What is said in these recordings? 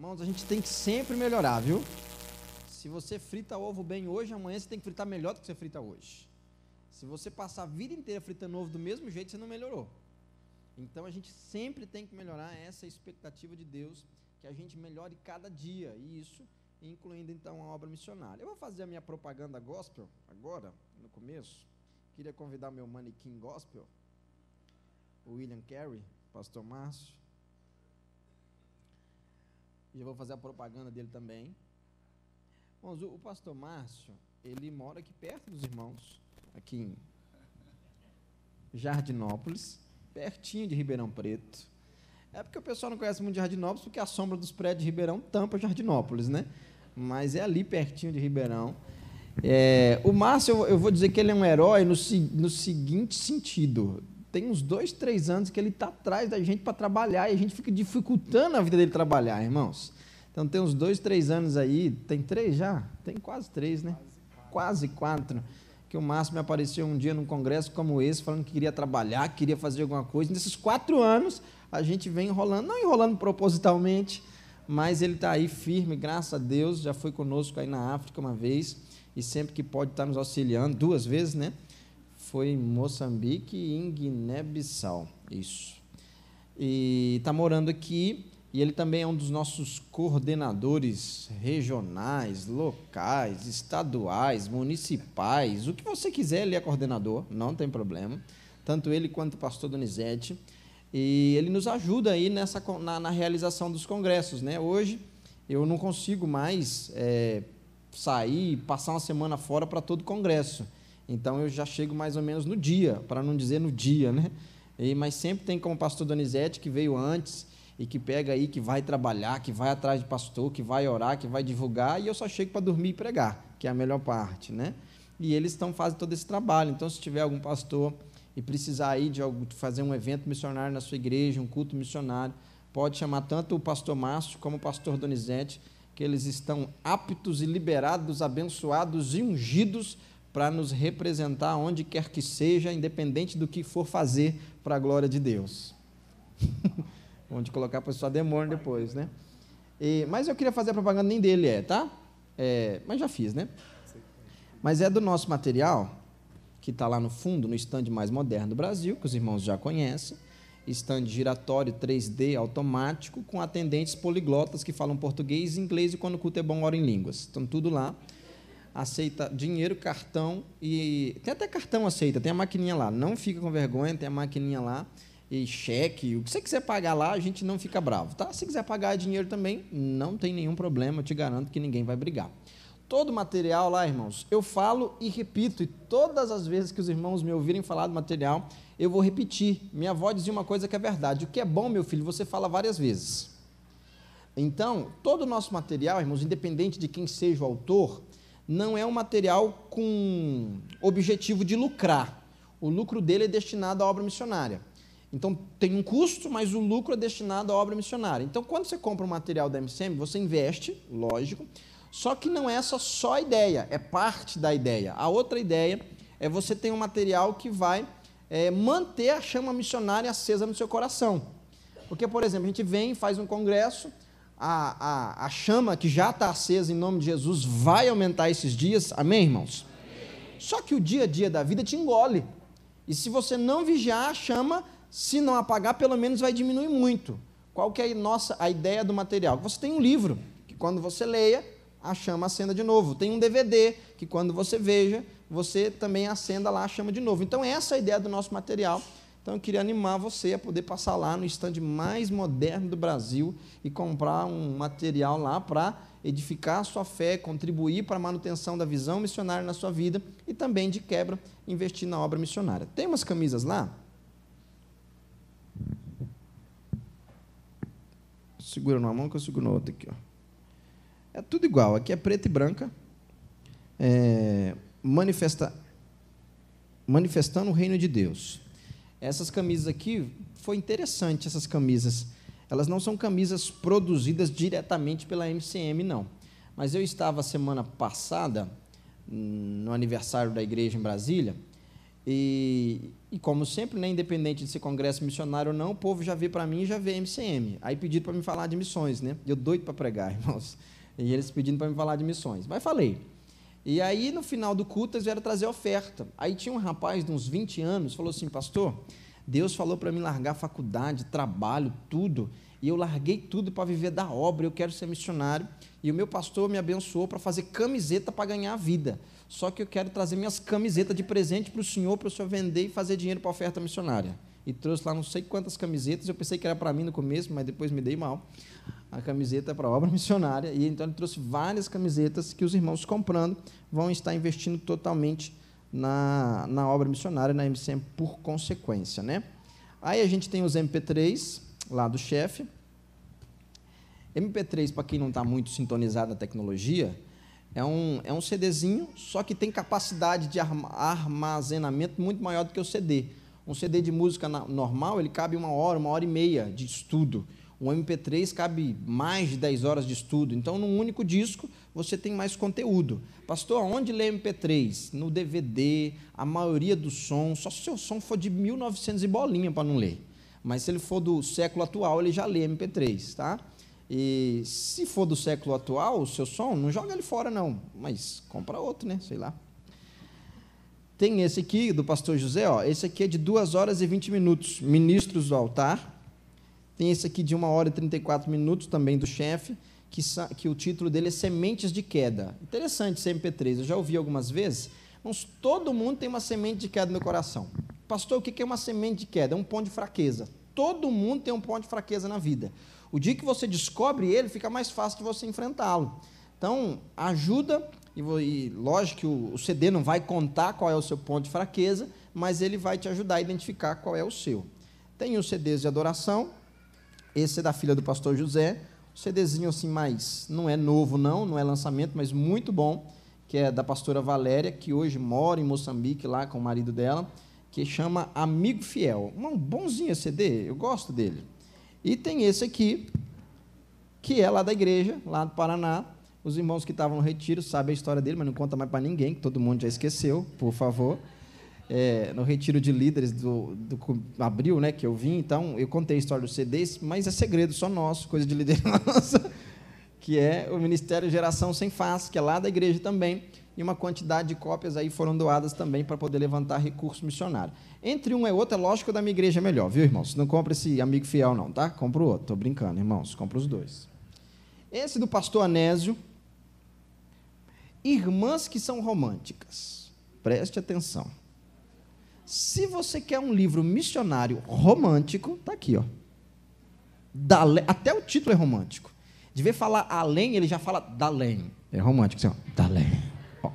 Irmãos, a gente tem que sempre melhorar, viu? Se você frita ovo bem hoje, amanhã você tem que fritar melhor do que você frita hoje. Se você passar a vida inteira fritando ovo do mesmo jeito, você não melhorou. Então a gente sempre tem que melhorar, essa expectativa de Deus, que a gente melhore cada dia, e isso incluindo então a obra missionária. Eu vou fazer a minha propaganda gospel agora, no começo. Queria convidar meu manequim gospel, o William Carey, pastor Márcio. E eu vou fazer a propaganda dele também. Irmãos, o pastor Márcio, ele mora aqui perto dos irmãos, aqui em Jardinópolis, pertinho de Ribeirão Preto. É porque o pessoal não conhece muito de Jardinópolis, porque a sombra dos prédios de Ribeirão tampa Jardinópolis, né? Mas é ali pertinho de Ribeirão. O Márcio, eu vou dizer que ele é um herói no seguinte sentido. Tem uns 2, 3 anos que ele está atrás da gente para trabalhar, e a gente fica dificultando a vida dele trabalhar, irmãos. Então tem uns 2, 3 anos aí, tem 3 já? Tem quase 3, né? Quase 4. Que o Márcio me apareceu um dia num congresso como esse, falando que queria trabalhar, que queria fazer alguma coisa. Nesses 4 anos, a gente vem enrolando, não enrolando propositalmente, mas ele está aí firme, graças a Deus, já foi conosco aí na África uma vez, e sempre que pode estar nos auxiliando, 2 vezes, né? Foi em Moçambique e em Guiné-Bissau, isso. E está morando aqui, e ele também é um dos nossos coordenadores regionais, locais, estaduais, municipais, o que você quiser, ele é coordenador, não tem problema, tanto ele quanto o pastor Donizete, e ele nos ajuda aí na realização dos congressos, né? Hoje eu não consigo mais sair, passar uma semana fora para todo congresso. Então, eu já chego mais ou menos no dia, para não dizer no dia, né? Mas sempre tem como o pastor Donizete, que veio antes, e que pega aí, que vai trabalhar, que vai atrás de pastor, que vai orar, que vai divulgar, e eu só chego para dormir e pregar, que é a melhor parte, né? E eles fazem todo esse trabalho. Então, se tiver algum pastor e precisar aí de fazer um evento missionário na sua igreja, um culto missionário, pode chamar tanto o pastor Márcio como o pastor Donizete, que eles estão aptos e liberados, abençoados e ungidos para nos representar onde quer que seja, independente do que for fazer para a glória de Deus. Onde colocar a pessoa demônio depois, né? Mas eu queria fazer a propaganda, nem dele tá? Mas já fiz, né? Mas é do nosso material, que está lá no fundo, no stand mais moderno do Brasil, que os irmãos já conhecem, stand giratório 3D automático, com atendentes poliglotas que falam português e inglês, e quando o culto é bom, oram em línguas. Estão tudo lá. Aceita dinheiro, cartão, e tem até cartão aceita, tem a maquininha lá, não fica com vergonha, tem a maquininha lá, e cheque, o que você quiser pagar lá, a gente não fica bravo, tá? Se quiser pagar dinheiro também, não tem nenhum problema, eu te garanto que ninguém vai brigar. Todo o material lá, irmãos, eu falo e repito, e todas as vezes que os irmãos me ouvirem falar do material, eu vou repetir. Minha avó dizia uma coisa que é verdade: o que é bom, meu filho, você fala várias vezes. Então, todo o nosso material, irmãos, independente de quem seja o autor, não é um material com objetivo de lucrar. O lucro dele é destinado à obra missionária. Então, tem um custo, mas o lucro é destinado à obra missionária. Então, quando você compra um material da MCM, você investe, lógico, só que não é essa só a ideia, é parte da ideia. A outra ideia é você ter um material que vai manter a chama missionária acesa no seu coração. Porque, por exemplo, a gente vem, faz um congresso, a chama que já está acesa em nome de Jesus vai aumentar esses dias, amém, irmãos? Amém. Só que o dia a dia da vida te engole, e se você não vigiar, a chama, se não apagar, pelo menos vai diminuir muito. Qual que é a ideia do material? Você tem um livro, que quando você leia, a chama acenda de novo. Tem um DVD, que quando você veja, você também acenda lá a chama de novo. Então, essa é a ideia do nosso material. Então, eu queria animar você a poder passar lá no stand mais moderno do Brasil e comprar um material lá para edificar a sua fé, contribuir para a manutenção da visão missionária na sua vida e também, de quebra, investir na obra missionária. Tem umas camisas lá. Segura numa mão que eu seguro na outra aqui, ó. É tudo igual. Aqui é preta e branca. Manifestando o reino de Deus. Essas camisas aqui, foi interessante essas camisas. Elas não são camisas produzidas diretamente pela MCM, não. Mas eu estava semana passada, no aniversário da igreja em Brasília, e E como sempre, né, independente de ser congresso missionário ou não, o povo já vê para mim e já vê MCM. Aí pediram para me falar de missões, né? Eu doido para pregar, irmãos. E eles pedindo para me falar de missões. Mas falei. E aí, no final do culto, eles vieram trazer oferta. Aí tinha um rapaz de uns 20 anos, falou assim, pastor, Deus falou para mim largar faculdade, trabalho, tudo, e eu larguei tudo para viver da obra, eu quero ser missionário, e o meu pastor me abençoou para fazer camiseta para ganhar a vida. Só que eu quero trazer minhas camisetas de presente para o senhor vender e fazer dinheiro para a oferta missionária. E trouxe lá não sei quantas camisetas, eu pensei que era para mim no começo, mas depois me dei mal. A camiseta é para a obra missionária, e então ele trouxe várias camisetas que os irmãos comprando vão estar investindo totalmente na obra missionária, na MCM, por consequência, né? Aí a gente tem os MP3, lá do chefe. MP3, para quem não está muito sintonizado na tecnologia, é um CDzinho, só que tem capacidade de armazenamento muito maior do que o CD. Um CD de música normal, ele cabe 1 hora e meia de estudo. Um MP3 cabe mais de 10 horas de estudo. Então, num único disco, você tem mais conteúdo. Pastor, aonde lê MP3? No DVD, a maioria do som, só se o seu som for de 1900 e bolinha para não ler. Mas se ele for do século atual, ele já lê MP3, tá? E se for do século atual, o seu som, não joga ele fora, não. Mas compra outro, né? Sei lá. Tem esse aqui, do pastor José, ó. Esse aqui é de 2 horas e 20 minutos, Ministros do Altar. Tem esse aqui de 1 hora e 34 minutos, também do chefe, que o título dele é Sementes de Queda. Interessante esse MP3, eu já ouvi algumas vezes, mas todo mundo tem uma semente de queda no coração. Pastor, o que é uma semente de queda? É um ponto de fraqueza. Todo mundo tem um ponto de fraqueza na vida. O dia que você descobre ele, fica mais fácil de você enfrentá-lo. Então, ajuda, e lógico que o CD não vai contar qual é o seu ponto de fraqueza, mas ele vai te ajudar a identificar qual é o seu. Tem os CDs de adoração. Esse é da filha do pastor José, um CDzinho assim, mais, não é novo não é lançamento, mas muito bom, que é da pastora Valéria, que hoje mora em Moçambique, lá com o marido dela, que chama Amigo Fiel. Um bonzinho esse CD, eu gosto dele. E tem esse aqui, que é lá da igreja, lá do Paraná. Os irmãos que estavam no retiro sabem a história dele, mas não conta mais para ninguém, que todo mundo já esqueceu, por favor. No retiro de líderes do abril, né, que eu vim, então eu contei a história dos CDs, mas é segredo só nosso, coisa de liderança, que é o Ministério Geração Sem Face, que é lá da igreja também, e uma quantidade de cópias aí foram doadas também para poder levantar recurso missionário. Entre um e outro, é lógico que o da minha igreja é melhor, viu, irmãos? Não compra esse Amigo Fiel não, tá? Compra o outro, estou brincando, irmãos, compra os dois. Esse do pastor Anésio, Irmãs que são românticas, preste atenção. Se você quer um livro missionário romântico, está aqui, ó. Até o título é romântico. De ver falar além, ele já fala Dalém. É romântico, assim, ó. Dalém. Ó.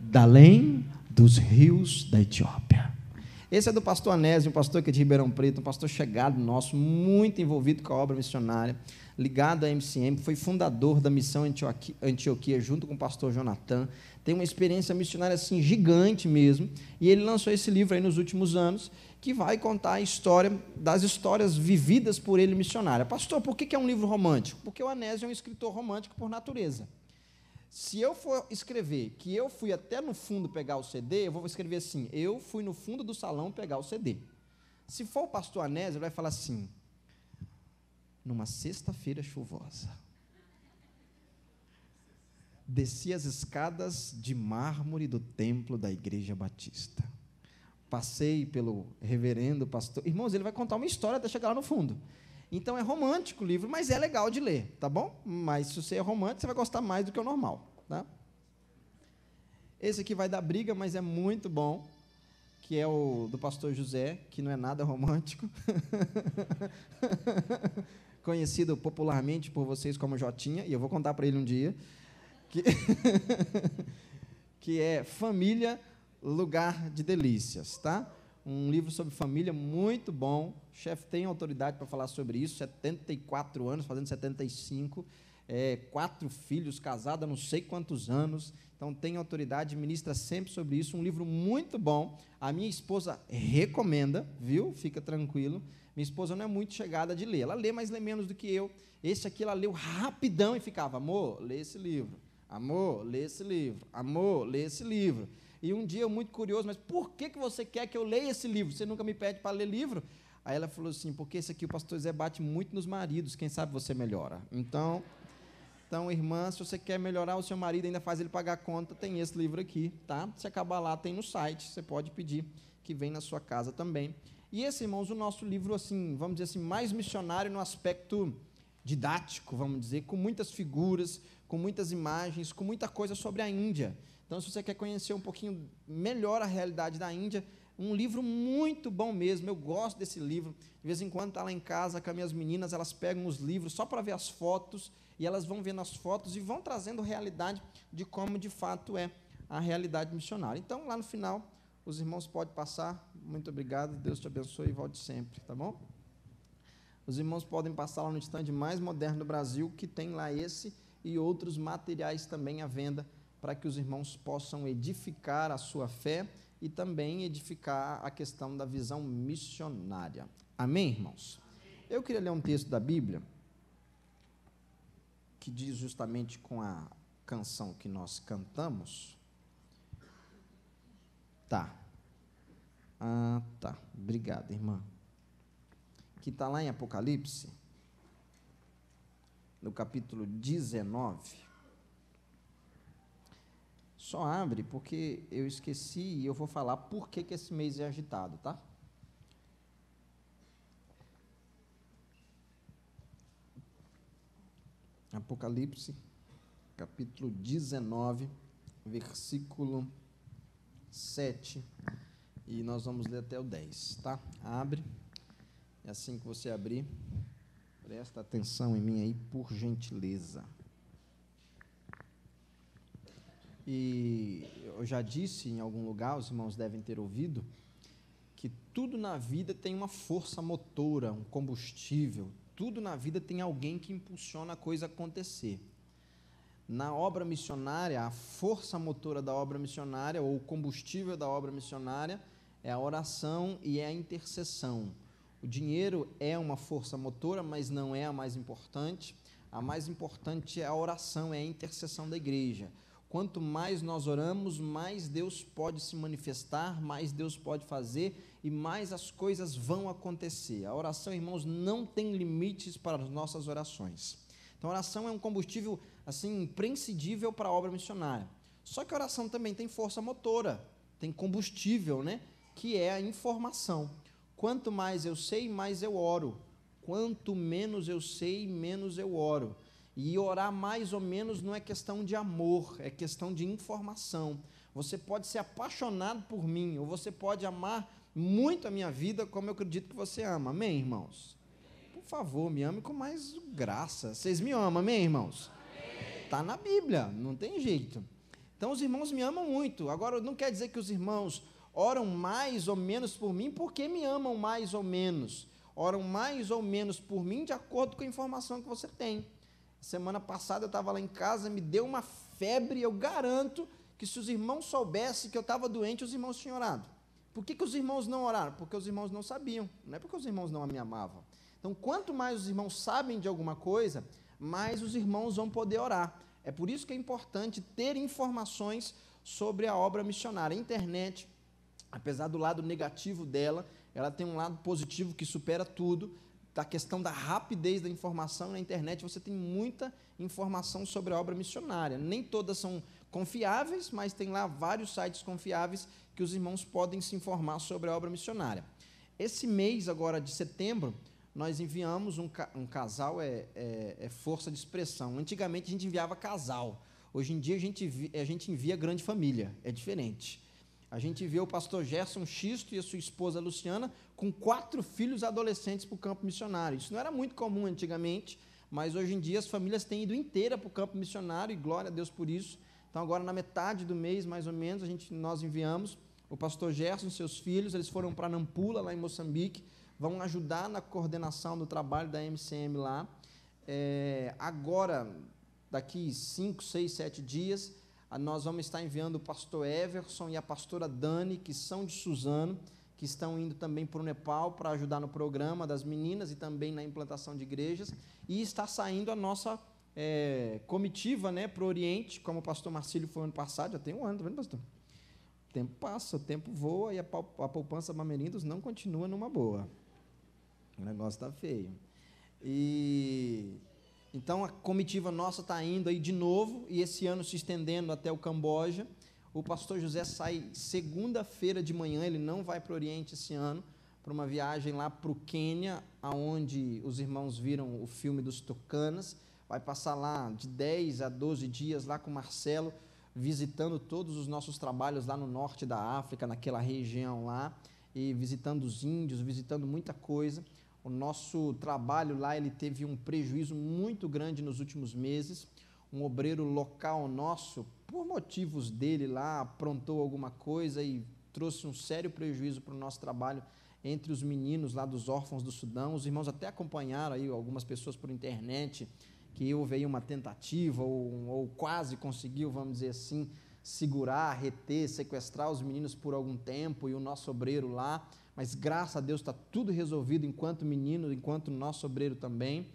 Dalém dos rios da Etiópia. Esse é do pastor Anésio, um pastor que é de Ribeirão Preto, um pastor chegado nosso, muito envolvido com a obra missionária, ligado à MCM, foi fundador da missão Antioquia, junto com o pastor Jonathan, tem uma experiência missionária assim, gigante mesmo, e ele lançou esse livro aí nos últimos anos, que vai contar a história das histórias vividas por ele missionária. Pastor, por que é um livro romântico? Porque o Anésio é um escritor romântico por natureza. Se eu for escrever que eu fui até no fundo pegar o CD, eu vou escrever assim, eu fui no fundo do salão pegar o CD. Se for o pastor Anésio, ele vai falar assim, numa sexta-feira chuvosa, desci as escadas de mármore do templo da Igreja Batista, passei pelo reverendo pastor, irmãos, ele vai contar uma história até chegar lá no fundo. Então, é romântico o livro, mas é legal de ler, tá bom? Mas, se você é romântico, você vai gostar mais do que o normal, tá? Esse aqui vai dar briga, mas é muito bom, que é o do pastor José, que não é nada romântico, conhecido popularmente por vocês como Jotinha, e eu vou contar para ele um dia, que é Família, Lugar de Delícias, tá? Um livro sobre família muito bom, o chefe tem autoridade para falar sobre isso, 74 anos, fazendo 75, 4 filhos, casado há não sei quantos anos, então tem autoridade, ministra sempre sobre isso, um livro muito bom, a minha esposa recomenda, viu? Fica tranquilo, minha esposa não é muito chegada de ler, ela lê, mas lê menos do que eu, esse aqui ela leu rapidão e ficava, amor, lê esse livro, amor, lê esse livro, amor, lê esse livro. E um dia eu muito curioso, mas por que você quer que eu leia esse livro? Você nunca me pede para ler livro? Aí ela falou assim, porque esse aqui o pastor Zé bate muito nos maridos, quem sabe você melhora. Então, irmã, se você quer melhorar o seu marido, ainda faz ele pagar a conta, tem esse livro aqui, tá? Se acabar lá, tem no site, você pode pedir que vem na sua casa também. E esse, irmãos, o nosso livro, assim, vamos dizer assim, mais missionário no aspecto didático, vamos dizer, com muitas figuras, com muitas imagens, com muita coisa sobre a Índia. Então, se você quer conhecer um pouquinho melhor a realidade da Índia, um livro muito bom mesmo, eu gosto desse livro. De vez em quando está lá em casa com as minhas meninas, elas pegam os livros só para ver as fotos, e elas vão vendo as fotos e vão trazendo realidade de como de fato é a realidade missionária. Então, lá no final, os irmãos podem passar. Muito obrigado, Deus te abençoe e volte sempre, tá bom? Os irmãos podem passar lá no stand mais moderno do Brasil, que tem lá esse e outros materiais também à venda, para que os irmãos possam edificar a sua fé e também edificar a questão da visão missionária. Amém, irmãos? Eu queria ler um texto da Bíblia, que diz justamente com a canção que nós cantamos. Tá. Tá. Obrigado, irmã. Que está lá em Apocalipse, no capítulo 19. Só abre, porque eu esqueci e eu vou falar por que esse mês é agitado, tá? Apocalipse, capítulo 19, versículo 7, e nós vamos ler até o 10, tá? Abre, e assim que você abrir, presta atenção em mim aí, por gentileza. E eu já disse em algum lugar, os irmãos devem ter ouvido, que tudo na vida tem uma força motora, um combustível, tudo na vida tem alguém que impulsiona a coisa acontecer. Na obra missionária, a força motora da obra missionária, ou o combustível da obra missionária, é a oração e é a intercessão. O dinheiro é uma força motora, mas não é a mais importante. A mais importante é a oração, é a intercessão da igreja. Quanto mais nós oramos, mais Deus pode se manifestar, mais Deus pode fazer e mais as coisas vão acontecer. A oração, irmãos, não tem limites para as nossas orações. Então, a oração é um combustível, assim, imprescindível para a obra missionária. Só que a oração também tem força motora, tem combustível, né? Que é a informação. Quanto mais eu sei, mais eu oro. Quanto menos eu sei, menos eu oro. E orar mais ou menos não é questão de amor, é questão de informação. Você pode ser apaixonado por mim, ou você pode amar muito a minha vida, como eu acredito que você ama. Amém, irmãos? Por favor, me ame com mais graça. Vocês me amam, amém, irmãos? Está na Bíblia, não tem jeito. Então, os irmãos me amam muito. Agora, não quer dizer que os irmãos oram mais ou menos por mim, porque me amam mais ou menos. Oram mais ou menos por mim, de acordo com a informação que você tem. Semana passada eu estava lá em casa, me deu uma febre, eu garanto que se os irmãos soubessem que eu estava doente, os irmãos tinham orado. Por que os irmãos não oraram? Porque os irmãos não sabiam, não é porque os irmãos não me amavam. Então, quanto mais os irmãos sabem de alguma coisa, mais os irmãos vão poder orar. É por isso que é importante ter informações sobre a obra missionária. A internet, apesar do lado negativo dela, ela tem um lado positivo que supera tudo. Da questão da rapidez da informação, na internet você tem muita informação sobre a obra missionária. Nem todas são confiáveis, mas tem lá vários sites confiáveis que os irmãos podem se informar sobre a obra missionária. Esse mês agora de setembro, nós enviamos um casal, é força de expressão. Antigamente a gente enviava casal, hoje em dia a gente envia grande família, é diferente. A gente vê o pastor Gerson Xisto e a sua esposa Luciana com 4 filhos adolescentes para o campo missionário. Isso não era muito comum antigamente, mas hoje em dia as famílias têm ido inteira para o campo missionário e glória a Deus por isso. Então agora na metade do mês, mais ou menos, nós enviamos o pastor Gerson e seus filhos, eles foram para Nampula, lá em Moçambique, vão ajudar na coordenação do trabalho da MCM lá. Agora, daqui 5, 6, 7 dias, nós vamos estar enviando o pastor Everson e a pastora Dani, que são de Suzano, que estão indo também para o Nepal para ajudar no programa das meninas e também na implantação de igrejas, e está saindo a nossa comitiva, né, para o Oriente, como o pastor Marcílio foi ano passado, já tem um ano, tá vendo, pastor? O tempo passa, o tempo voa e a poupança Bamerindos não continua numa boa. O negócio está feio. E então a comitiva nossa está indo aí de novo, e esse ano se estendendo até o Camboja. O pastor José sai segunda-feira de manhã, ele não vai para o Oriente esse ano, para uma viagem lá para o Quênia, onde os irmãos viram o filme dos Tucanas. Vai passar lá de 10 a 12 dias lá com o Marcelo, visitando todos os nossos trabalhos lá no norte da África, naquela região lá, e visitando os índios, visitando muita coisa. O nosso trabalho lá, ele teve um prejuízo muito grande nos últimos meses. Um obreiro local nosso, por motivos dele lá, aprontou alguma coisa e trouxe um sério prejuízo para o nosso trabalho entre os meninos lá dos órfãos do Sudão. Os irmãos até acompanharam aí algumas pessoas por internet, que houve aí uma tentativa, ou quase conseguiu, vamos dizer assim, segurar, reter, sequestrar os meninos por algum tempo, e o nosso obreiro lá, mas graças a Deus está tudo resolvido, enquanto menino, enquanto nosso obreiro também.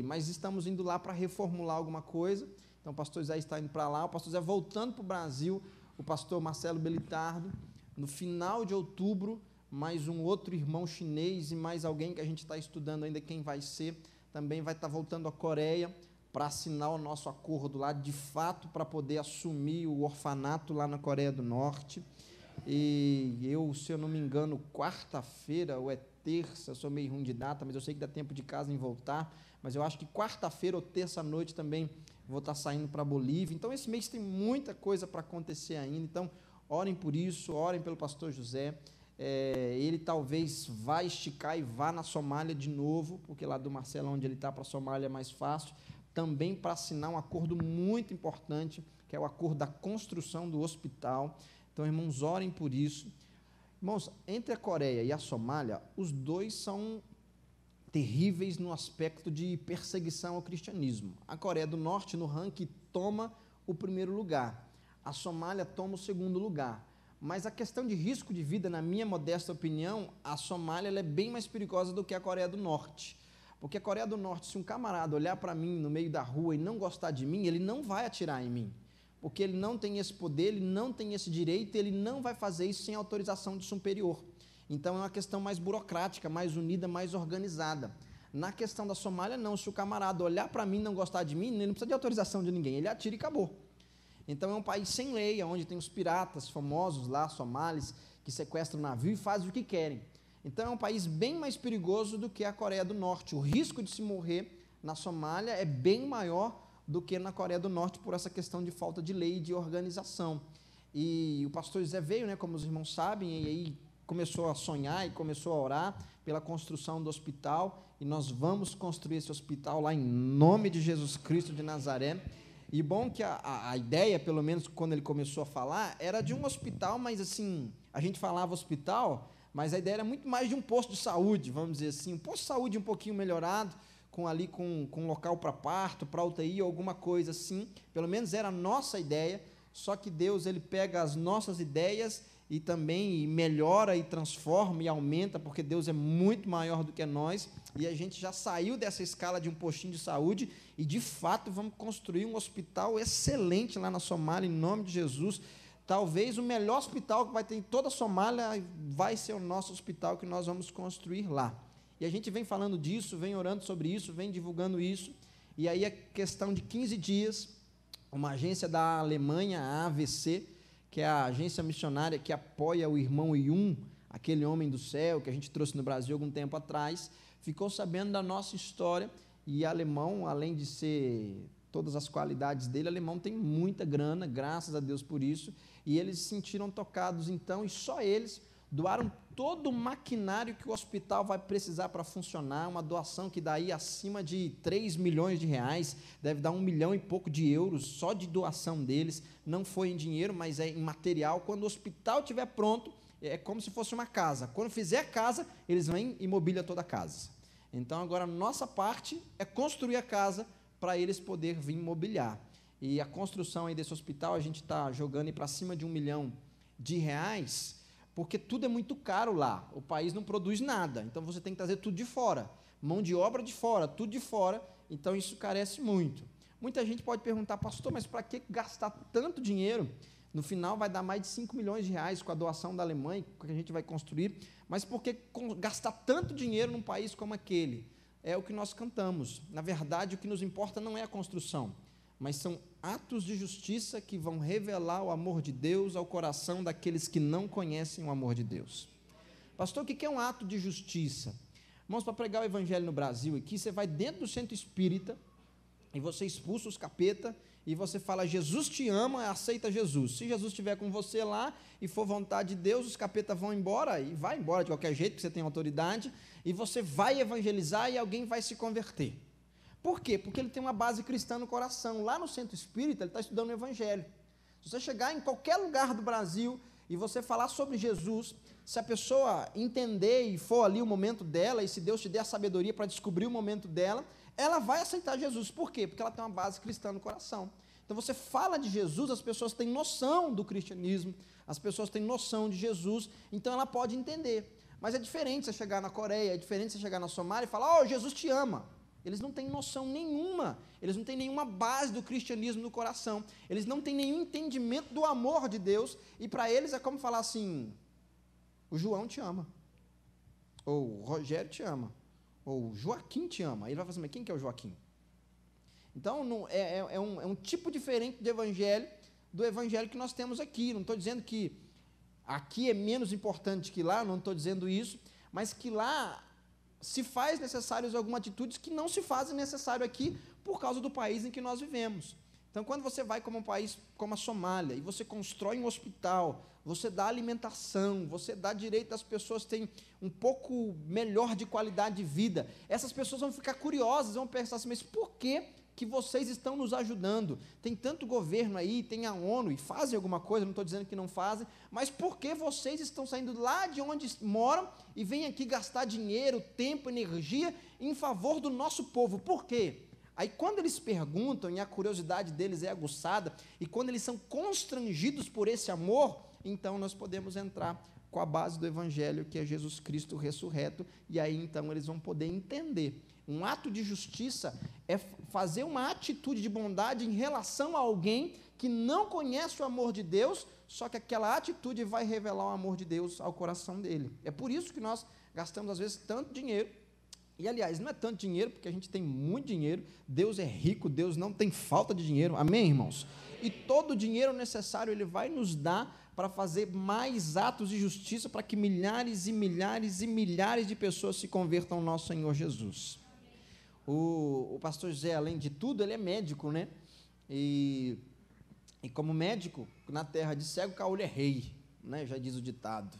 Mas estamos indo lá para reformular alguma coisa. Então o pastor Zé está indo para lá, o pastor Zé voltando para o Brasil, o pastor Marcelo Belitardo, no final de outubro, mais um outro irmão chinês e mais alguém que a gente está estudando ainda quem vai ser, também vai estar voltando à Coreia para assinar o nosso acordo lá, de fato, para poder assumir o orfanato lá na Coreia do Norte. E eu, se eu não me engano, quarta-feira ou é terça, sou meio ruim de data, mas eu sei que dá tempo de casa em voltar, mas eu acho que quarta-feira ou terça-noite também vou estar saindo para a Bolívia. Então esse mês tem muita coisa para acontecer ainda, então orem por isso, orem pelo pastor José. Ele talvez vá esticar e vá na Somália de novo, porque lá do Marcelo, onde ele está, para a Somália é mais fácil, também para assinar um acordo muito importante, que é o acordo da construção do hospital. Então, irmãos, orem por isso. Irmãos, entre a Coreia e a Somália, os dois são terríveis no aspecto de perseguição ao cristianismo. A Coreia do Norte, no ranking, toma o primeiro lugar. A Somália toma o segundo lugar. Mas a questão de risco de vida, na minha modesta opinião, a Somália ela é bem mais perigosa do que a Coreia do Norte. Porque a Coreia do Norte, se um camarada olhar para mim no meio da rua e não gostar de mim, ele não vai atirar em mim. Porque ele não tem esse poder, ele não tem esse direito, ele não vai fazer isso sem autorização de superior. Então é uma questão mais burocrática, mais unida, mais organizada. Na questão da Somália, não. Se o camarada olhar para mim e não gostar de mim, ele não precisa de autorização de ninguém, ele atira e acabou. Então é um país sem lei, onde tem os piratas famosos lá, somalis, que sequestram o navio e fazem o que querem. Então é um país bem mais perigoso do que a Coreia do Norte. O risco de se morrer na Somália é bem maior do que na Coreia do Norte, por essa questão de falta de lei e de organização. E o pastor José veio, né, como os irmãos sabem, e aí começou a sonhar e começou a orar pela construção do hospital, e nós vamos construir esse hospital lá em nome de Jesus Cristo de Nazaré. E bom que a ideia, pelo menos quando ele começou a falar, era de um hospital, mas assim, a gente falava hospital, mas a ideia era muito mais de um posto de saúde, vamos dizer assim, um posto de saúde um pouquinho melhorado, com um local para parto, para UTI, alguma coisa assim, pelo menos era a nossa ideia. Só que Deus, ele pega as nossas ideias e também melhora e transforma e aumenta, porque Deus é muito maior do que nós, e a gente já saiu dessa escala de um postinho de saúde e, de fato, vamos construir um hospital excelente lá na Somália, em nome de Jesus. Talvez o melhor hospital que vai ter em toda a Somália vai ser o nosso hospital que nós vamos construir lá. E a gente vem falando disso, vem orando sobre isso, vem divulgando isso, e aí é questão de 15 dias, uma agência da Alemanha, a AVC, que é a agência missionária que apoia o irmão Yun, aquele homem do céu que a gente trouxe no Brasil algum tempo atrás, ficou sabendo da nossa história, e alemão, além de ser todas as qualidades dele, alemão tem muita grana, graças a Deus por isso, e eles se sentiram tocados então, e só eles doaram todo o maquinário que o hospital vai precisar para funcionar, uma doação que daí acima de 3 milhões de reais, deve dar 1 milhão e pouco de euros, só de doação deles, não foi em dinheiro, mas é em material. Quando o hospital estiver pronto, é como se fosse uma casa, quando fizer a casa, eles vêm e mobiliam toda a casa. Então agora a nossa parte é construir a casa, para eles poderem vir mobiliar. E a construção aí desse hospital, a gente está jogando para cima de 1 milhão de reais, porque tudo é muito caro lá, o país não produz nada, então você tem que trazer tudo de fora, mão de obra de fora, tudo de fora, então isso carece muito. Muita gente pode perguntar, pastor, mas para que gastar tanto dinheiro No final vai dar mais de 5 milhões de reais com a doação da Alemanha, que a gente vai construir. Mas por que gastar tanto dinheiro num país como aquele? É o que nós cantamos. Na verdade, o que nos importa não é a construção, mas são atos de justiça que vão revelar o amor de Deus ao coração daqueles que não conhecem o amor de Deus. Pastor, o que é um ato de justiça? Irmãos, para pregar o evangelho no Brasil aqui, você vai dentro do centro espírita e você expulsa os capeta e você fala, Jesus te ama, aceita Jesus. Se Jesus estiver com você lá e for vontade de Deus, os capetas vão embora, e vai embora de qualquer jeito, porque você tem autoridade, e você vai evangelizar e alguém vai se converter. Por quê? Porque ele tem uma base cristã no coração. Lá no centro espírita, ele está estudando o evangelho. Se você chegar em qualquer lugar do Brasil e você falar sobre Jesus, se a pessoa entender e for ali o momento dela, e se Deus te der a sabedoria para descobrir o momento dela, ela vai aceitar Jesus. Por quê? Porque ela tem uma base cristã no coração. Então você fala de Jesus, as pessoas têm noção do cristianismo, as pessoas têm noção de Jesus, então ela pode entender. Mas é diferente você chegar na Coreia, é diferente você chegar na Somália e falar, Jesus te ama. Eles não têm noção nenhuma, eles não têm nenhuma base do cristianismo no coração, eles não têm nenhum entendimento do amor de Deus, e para eles é como falar assim, o João te ama, ou o Rogério te ama, ou o Joaquim te ama. Aí ele vai falar assim, mas quem que é o Joaquim? Então, é um tipo diferente de evangelho, do evangelho que nós temos aqui. Não estou dizendo que aqui é menos importante que lá, não estou dizendo isso, mas que lá se faz necessárias algumas atitudes que não se fazem necessário aqui, por causa do país em que nós vivemos. Então, quando você vai como um país como a Somália, e você constrói um hospital, você dá alimentação, você dá direito das pessoas terem um pouco melhor de qualidade de vida, essas pessoas vão ficar curiosas, vão pensar assim, mas por que vocês estão nos ajudando? Tem tanto governo aí, tem a ONU, e fazem alguma coisa, não estou dizendo que não fazem, mas por que vocês estão saindo lá de onde moram e vêm aqui gastar dinheiro, tempo, energia em favor do nosso povo? Por quê? Aí quando eles perguntam, e a curiosidade deles é aguçada, e quando eles são constrangidos por esse amor, então nós podemos entrar com a base do evangelho, que é Jesus Cristo ressurreto, e aí então eles vão poder entender. Um ato de justiça é fazer uma atitude de bondade em relação a alguém que não conhece o amor de Deus, só que aquela atitude vai revelar o amor de Deus ao coração dele. É por isso que nós gastamos às vezes tanto dinheiro. E, aliás, não é tanto dinheiro, porque a gente tem muito dinheiro, Deus é rico, Deus não tem falta de dinheiro, amém, irmãos? E todo o dinheiro necessário Ele vai nos dar para fazer mais atos de justiça, para que milhares e milhares e milhares de pessoas se convertam ao nosso Senhor Jesus. O pastor José, além de tudo, ele é médico, né? E como médico, na terra de cego, caolho é rei, né? Já diz o ditado.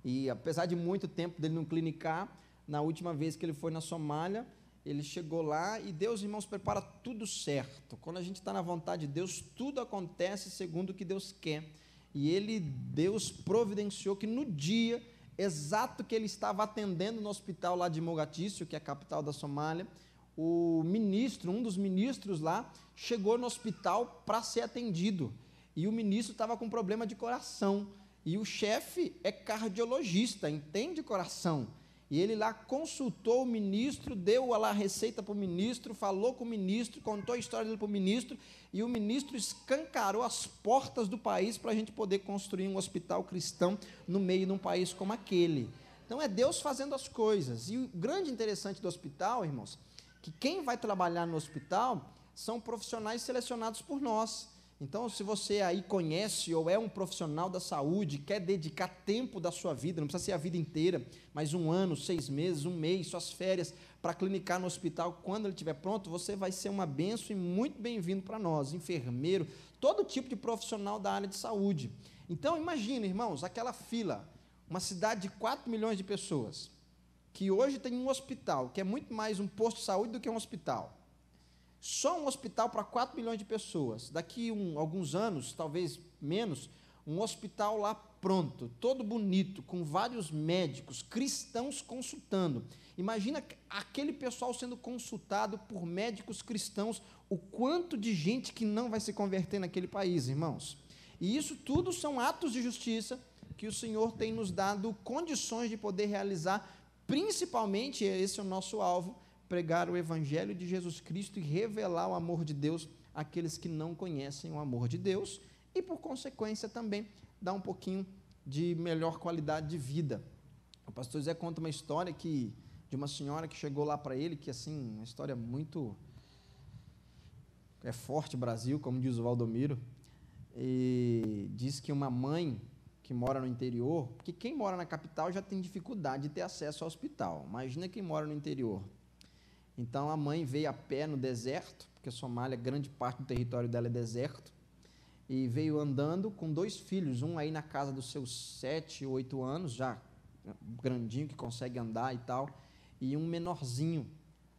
E apesar de muito tempo dele não clinicar, na última vez que ele foi na Somália, ele chegou lá e Deus, irmãos, prepara tudo certo. Quando a gente está na vontade de Deus, tudo acontece segundo o que Deus quer. E Deus providenciou que no dia exato que ele estava atendendo no hospital lá de Mogadíscio, que é a capital da Somália, o ministro, um dos ministros lá, chegou no hospital para ser atendido. E o ministro estava com problema de coração. E o chefe é cardiologista, entende coração. E ele lá consultou o ministro, deu lá a receita para o ministro, falou com o ministro, contou a história dele para o ministro, e o ministro escancarou as portas do país para a gente poder construir um hospital cristão no meio de um país como aquele. Então é Deus fazendo as coisas. E o grande interessante do hospital, irmãos, que quem vai trabalhar no hospital são profissionais selecionados por nós. Então, se você aí conhece ou é um profissional da saúde, quer dedicar tempo da sua vida, não precisa ser a vida inteira, mas 1 ano, 6 meses, 1 mês, suas férias, para clinicar no hospital, quando ele estiver pronto, você vai ser uma bênção e muito bem-vindo para nós, enfermeiro, todo tipo de profissional da área de saúde. Então, imagina, irmãos, aquela fila, uma cidade de 4 milhões de pessoas, que hoje tem um hospital, que é muito mais um posto de saúde do que um hospital. Só um hospital para 4 milhões de pessoas. Daqui alguns anos, talvez menos, um hospital lá pronto, todo bonito, com vários médicos, cristãos consultando. Imagina aquele pessoal sendo consultado por médicos cristãos, o quanto de gente que não vai se converter naquele país, irmãos. E isso tudo são atos de justiça que o Senhor tem nos dado condições de poder realizar, principalmente, esse é o nosso alvo, pregar o Evangelho de Jesus Cristo e revelar o amor de Deus àqueles que não conhecem o amor de Deus, e, por consequência, também dá um pouquinho de melhor qualidade de vida. O pastor Zé conta uma história de uma senhora que chegou lá para ele, que assim, uma história muito forte, Brasil, como diz o Valdomiro, e diz que uma mãe que mora no interior, porque quem mora na capital já tem dificuldade de ter acesso ao hospital, imagina quem mora no interior. Então a mãe veio a pé no deserto, porque a Somália, grande parte do território dela é deserto, e veio andando com 2 filhos, um aí na casa dos seus 7, 8 anos, já grandinho, que consegue andar e tal, e um menorzinho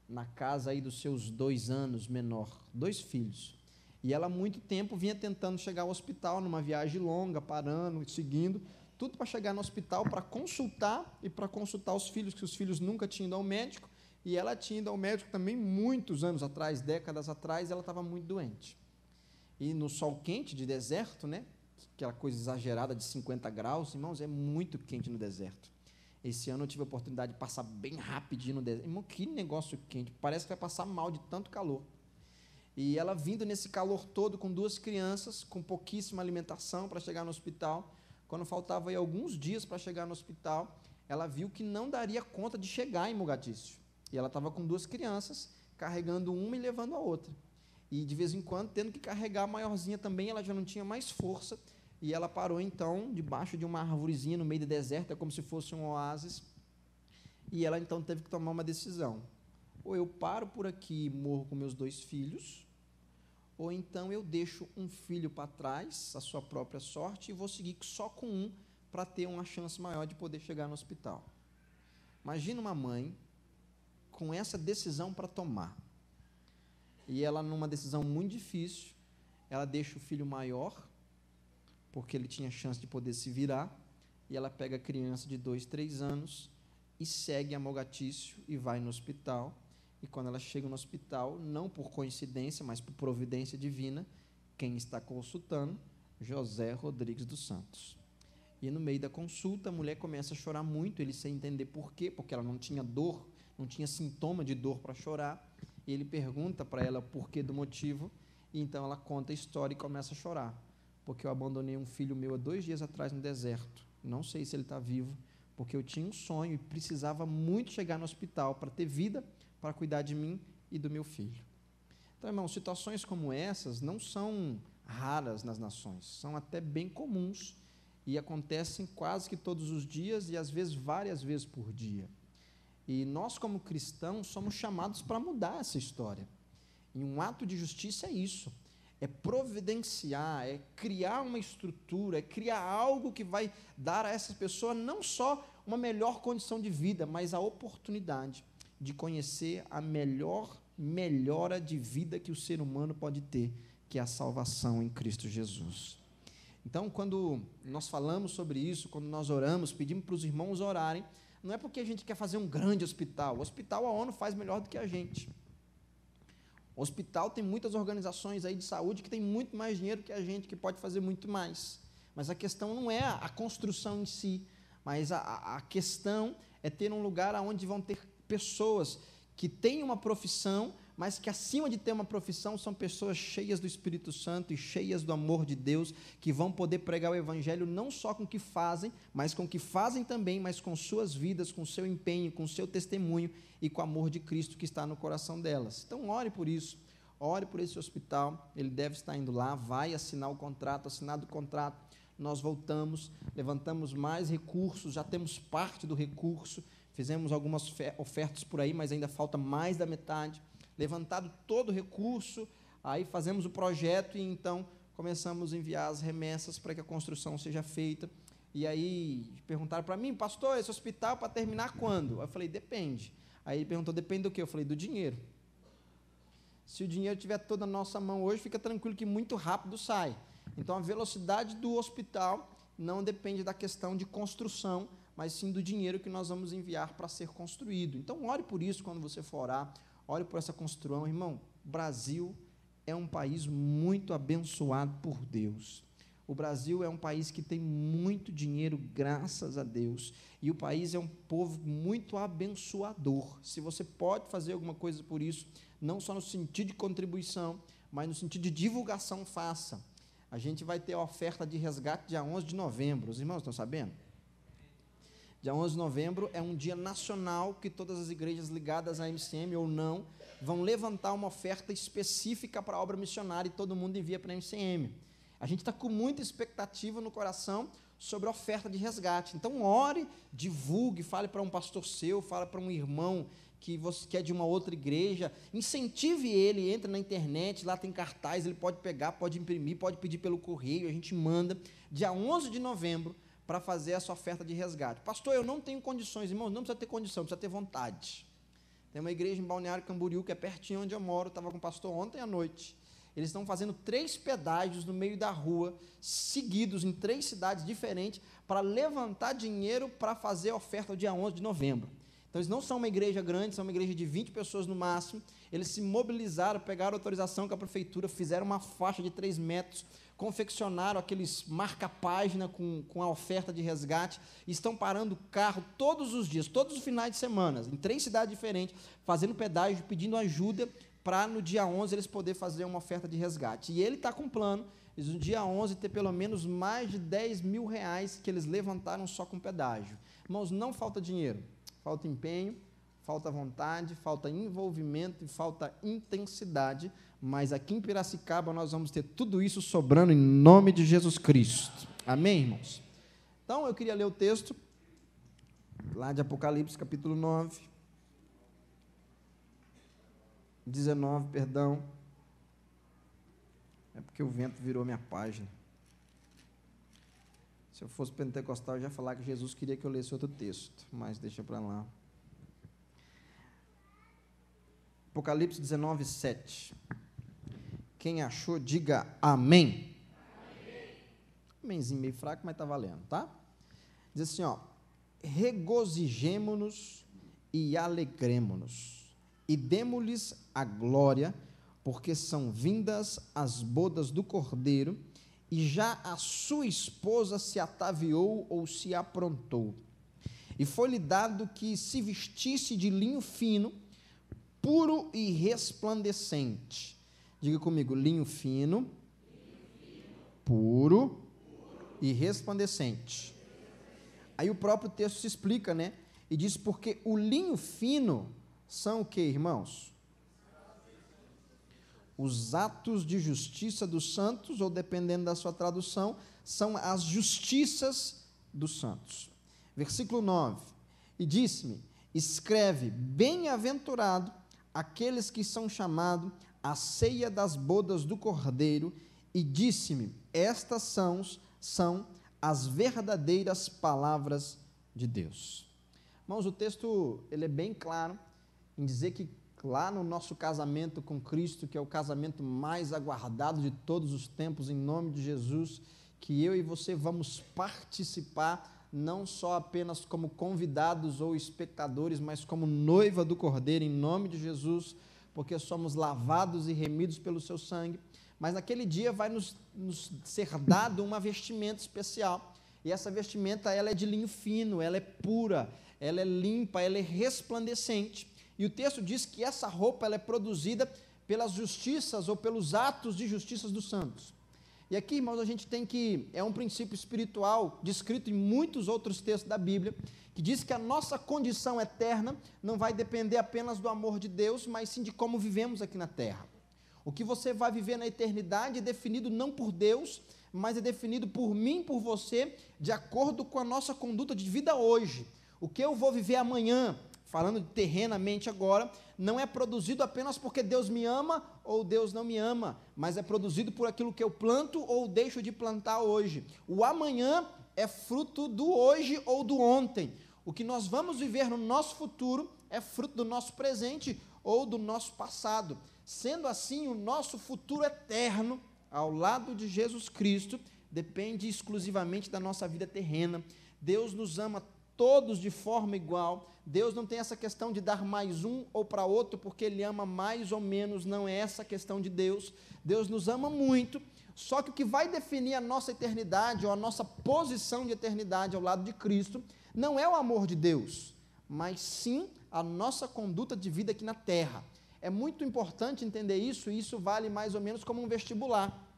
na casa aí dos seus 2 anos, menor, 2 filhos. E ela há muito tempo vinha tentando chegar ao hospital, numa viagem longa, parando, seguindo, tudo para chegar no hospital, para consultar e para consultar os filhos, que os filhos nunca tinham ido ao médico, e ela tinha ido ao médico também muitos anos atrás, décadas atrás, ela estava muito doente. E no sol quente de deserto, né, aquela coisa exagerada de 50 graus, irmãos, é muito quente no deserto. Esse ano eu tive a oportunidade de passar bem rapidinho no deserto. Irmão, que negócio quente, parece que vai passar mal de tanto calor. E ela vindo nesse calor todo com 2 crianças, com pouquíssima alimentação para chegar no hospital. Quando faltava aí alguns dias para chegar no hospital, ela viu que não daria conta de chegar em Mogadíscio. E ela estava com 2 crianças, carregando uma e levando a outra. E de vez em quando, tendo que carregar a maiorzinha também, ela já não tinha mais força. E ela parou então, debaixo de uma arvorezinha no meio do deserto, é como se fosse um oásis. E ela então teve que tomar uma decisão. Ou eu paro por aqui e morro com meus 2 filhos, ou então eu deixo um filho para trás, a sua própria sorte, e vou seguir só com um, para ter uma chance maior de poder chegar no hospital. Imagina uma mãe com essa decisão para tomar. E ela, numa decisão muito difícil, ela deixa o filho maior, porque ele tinha chance de poder se virar, e ela pega a criança de 2, 3 anos e segue a Mogatício e vai no hospital. E quando ela chega no hospital, não por coincidência, mas por providência divina, quem está consultando? José Rodrigues dos Santos. E no meio da consulta, a mulher começa a chorar muito, ele sem entender por quê, porque ela não tinha dor, não tinha sintoma de dor para chorar. E ele pergunta para ela o porquê do motivo, e então ela conta a história e começa a chorar. Porque eu abandonei um filho meu há 2 dias atrás no deserto, não sei se ele está vivo, porque eu tinha um sonho e precisava muito chegar no hospital para ter vida, para cuidar de mim e do meu filho. Então, irmãos, situações como essas não são raras nas nações, são até bem comuns e acontecem quase que todos os dias e às vezes várias vezes por dia. E nós, como cristãos, somos chamados para mudar essa história. E um ato de justiça é isso, é providenciar, é criar uma estrutura, é criar algo que vai dar a essa pessoa não só uma melhor condição de vida, mas a oportunidade de conhecer a melhora de vida que o ser humano pode ter, que é a salvação em Cristo Jesus. Então, quando nós falamos sobre isso, quando nós oramos, pedimos para os irmãos orarem, não é porque a gente quer fazer um grande hospital. O hospital, a ONU faz melhor do que a gente. O hospital tem muitas organizações aí de saúde que tem muito mais dinheiro que a gente, que pode fazer muito mais. Mas a questão não é a construção em si, mas a questão é ter um lugar onde vão ter pessoas que têm uma profissão, mas que acima de ter uma profissão são pessoas cheias do Espírito Santo e cheias do amor de Deus, que vão poder pregar o Evangelho não só com o que fazem, mas com o que fazem também, mas com suas vidas, com o seu empenho, com o seu testemunho e com o amor de Cristo que está no coração delas. Então ore por isso, ore por esse hospital, ele deve estar indo lá, vai assinar o contrato, assinado o contrato, nós voltamos, levantamos mais recursos, já temos parte do recurso, fizemos algumas ofertas por aí, mas ainda falta mais da metade. Levantado todo o recurso, aí fazemos o projeto e então começamos a enviar as remessas para que a construção seja feita. E aí perguntaram para mim, pastor, esse hospital para terminar quando? Eu falei, depende. Aí ele perguntou, depende do quê? Eu falei, do dinheiro. Se o dinheiro estiver todo na nossa mão hoje, fica tranquilo que muito rápido sai. Então a velocidade do hospital não depende da questão de construção, mas sim do dinheiro que nós vamos enviar para ser construído. Então ore por isso quando você for orar, ore por essa construção. Irmão, o Brasil é um país muito abençoado por Deus. O Brasil é um país que tem muito dinheiro, graças a Deus, e o país é um povo muito abençoador. Se você pode fazer alguma coisa por isso, não só no sentido de contribuição, mas no sentido de divulgação, faça. a gente vai ter a oferta de resgate dia 11 de novembro. Os irmãos estão sabendo? Dia 11 de novembro é um dia nacional que todas as igrejas ligadas à MCM ou não vão levantar uma oferta específica para a obra missionária e todo mundo envia para a MCM. A gente está com muita expectativa no coração sobre a oferta de resgate. Então, ore, divulgue, fale para um pastor seu, fale para um irmão que é de uma outra igreja, incentive ele, entre na internet, lá tem cartaz, ele pode pegar, pode imprimir, pode pedir pelo correio, a gente manda, dia 11 de novembro, para fazer essa oferta de resgate. Pastor, eu não tenho condições. Irmãos, não precisa ter condição, precisa ter vontade. Tem uma igreja em Balneário Camboriú, que é pertinho onde eu moro, estava com o pastor ontem à noite. Eles estão fazendo 3 pedágios no meio da rua, seguidos em 3 cidades diferentes, para levantar dinheiro para fazer a oferta dia 11 de novembro. Então, eles não são uma igreja grande, são uma igreja de 20 pessoas no máximo. Eles se mobilizaram, pegaram autorização com a prefeitura, fizeram uma faixa de 3 metros, confeccionaram aqueles marca-página com a oferta de resgate, e estão parando o carro todos os dias, todos os finais de semana, em 3 cidades diferentes, fazendo pedágio, pedindo ajuda, para no dia 11 eles poderem fazer uma oferta de resgate. E ele está com um plano, no dia 11 ter pelo menos mais de 10 mil reais que eles levantaram só com pedágio. Irmãos, não falta dinheiro, falta empenho, falta vontade, falta envolvimento e falta intensidade, mas aqui em Piracicaba nós vamos ter tudo isso sobrando em nome de Jesus Cristo. Amém, irmãos? Então, eu queria ler o texto, lá de Apocalipse, capítulo 19, perdão. É porque o vento virou minha página. Se eu fosse pentecostal, eu já ia falar que Jesus queria que eu lesse outro texto, mas deixa para lá. Apocalipse 19, 7. Quem achou, diga amém. Amémzinho meio fraco, mas está valendo, tá? Diz assim, ó: regozijemo-nos e alegremo-nos, e demo-lhes a glória, porque são vindas as bodas do Cordeiro, e já a sua esposa se ataviou ou se aprontou. E foi-lhe dado que se vestisse de linho fino, puro e resplandecente. Diga comigo, linho fino, puro e resplandecente. Aí o próprio texto se explica, né? E diz, porque o linho fino são o que, irmãos? Os atos de justiça dos santos, ou dependendo da sua tradução, são as justiças dos santos. Versículo 9. E disse-me, escreve, bem-aventurado aqueles que são chamados à ceia das bodas do Cordeiro, e disse-me, estas são as verdadeiras palavras de Deus. Irmãos, o texto ele é bem claro em dizer que lá no nosso casamento com Cristo, que é o casamento mais aguardado de todos os tempos, em nome de Jesus, que eu e você vamos participar, não só apenas como convidados ou espectadores, mas como noiva do Cordeiro, em nome de Jesus, porque somos lavados e remidos pelo seu sangue. Mas naquele dia vai nos ser dado uma vestimenta especial, e essa vestimenta ela é de linho fino, ela é pura, ela é limpa, ela é resplandecente, e o texto diz que essa roupa ela é produzida pelas justiças ou pelos atos de justiça dos santos. E aqui, irmãos, a gente tem que, é um princípio espiritual descrito em muitos outros textos da Bíblia, que diz que a nossa condição eterna não vai depender apenas do amor de Deus, mas sim de como vivemos aqui na terra. O que você vai viver na eternidade é definido não por Deus, mas é definido por mim, por você, de acordo com a nossa conduta de vida hoje. O que eu vou viver amanhã, falando terrenamente agora, não é produzido apenas porque Deus me ama ou Deus não me ama, mas é produzido por aquilo que eu planto ou deixo de plantar hoje. O amanhã é fruto do hoje ou do ontem. O que nós vamos viver no nosso futuro é fruto do nosso presente ou do nosso passado. Sendo assim, o nosso futuro eterno, ao lado de Jesus Cristo, depende exclusivamente da nossa vida terrena. Deus nos ama todos de forma igual. Deus não tem essa questão de dar mais um ou para outro, porque Ele ama mais ou menos, não é essa a questão de Deus. Deus nos ama muito, só que o que vai definir a nossa eternidade, ou a nossa posição de eternidade ao lado de Cristo, não é o amor de Deus, mas sim a nossa conduta de vida aqui na terra. É muito importante entender isso, e isso vale mais ou menos como um vestibular.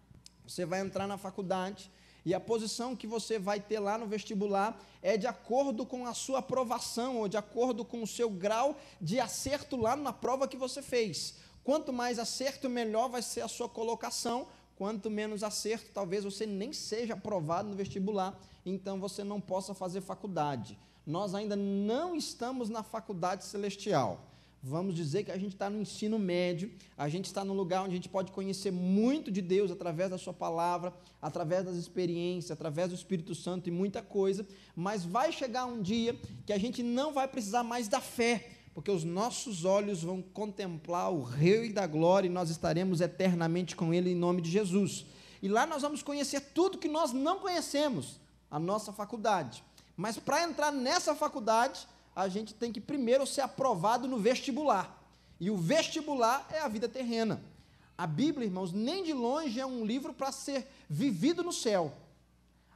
Você vai entrar na faculdade e a posição que você vai ter lá no vestibular é de acordo com a sua aprovação ou de acordo com o seu grau de acerto lá na prova que você fez. Quanto mais acerto, melhor vai ser a sua colocação. Quanto menos acerto, talvez você nem seja aprovado no vestibular, então você não possa fazer faculdade. Nós ainda não estamos na faculdade celestial. Vamos dizer que a gente está no ensino médio, a gente está num lugar onde a gente pode conhecer muito de Deus através da sua palavra, através das experiências, através do Espírito Santo e muita coisa, mas vai chegar um dia que a gente não vai precisar mais da fé, porque os nossos olhos vão contemplar o Rei da Glória e nós estaremos eternamente com Ele em nome de Jesus. E lá nós vamos conhecer tudo que nós não conhecemos, a nossa faculdade. Mas para entrar nessa faculdade, a gente tem que primeiro ser aprovado no vestibular. E o vestibular é a vida terrena. A Bíblia, irmãos, nem de longe é um livro para ser vivido no céu.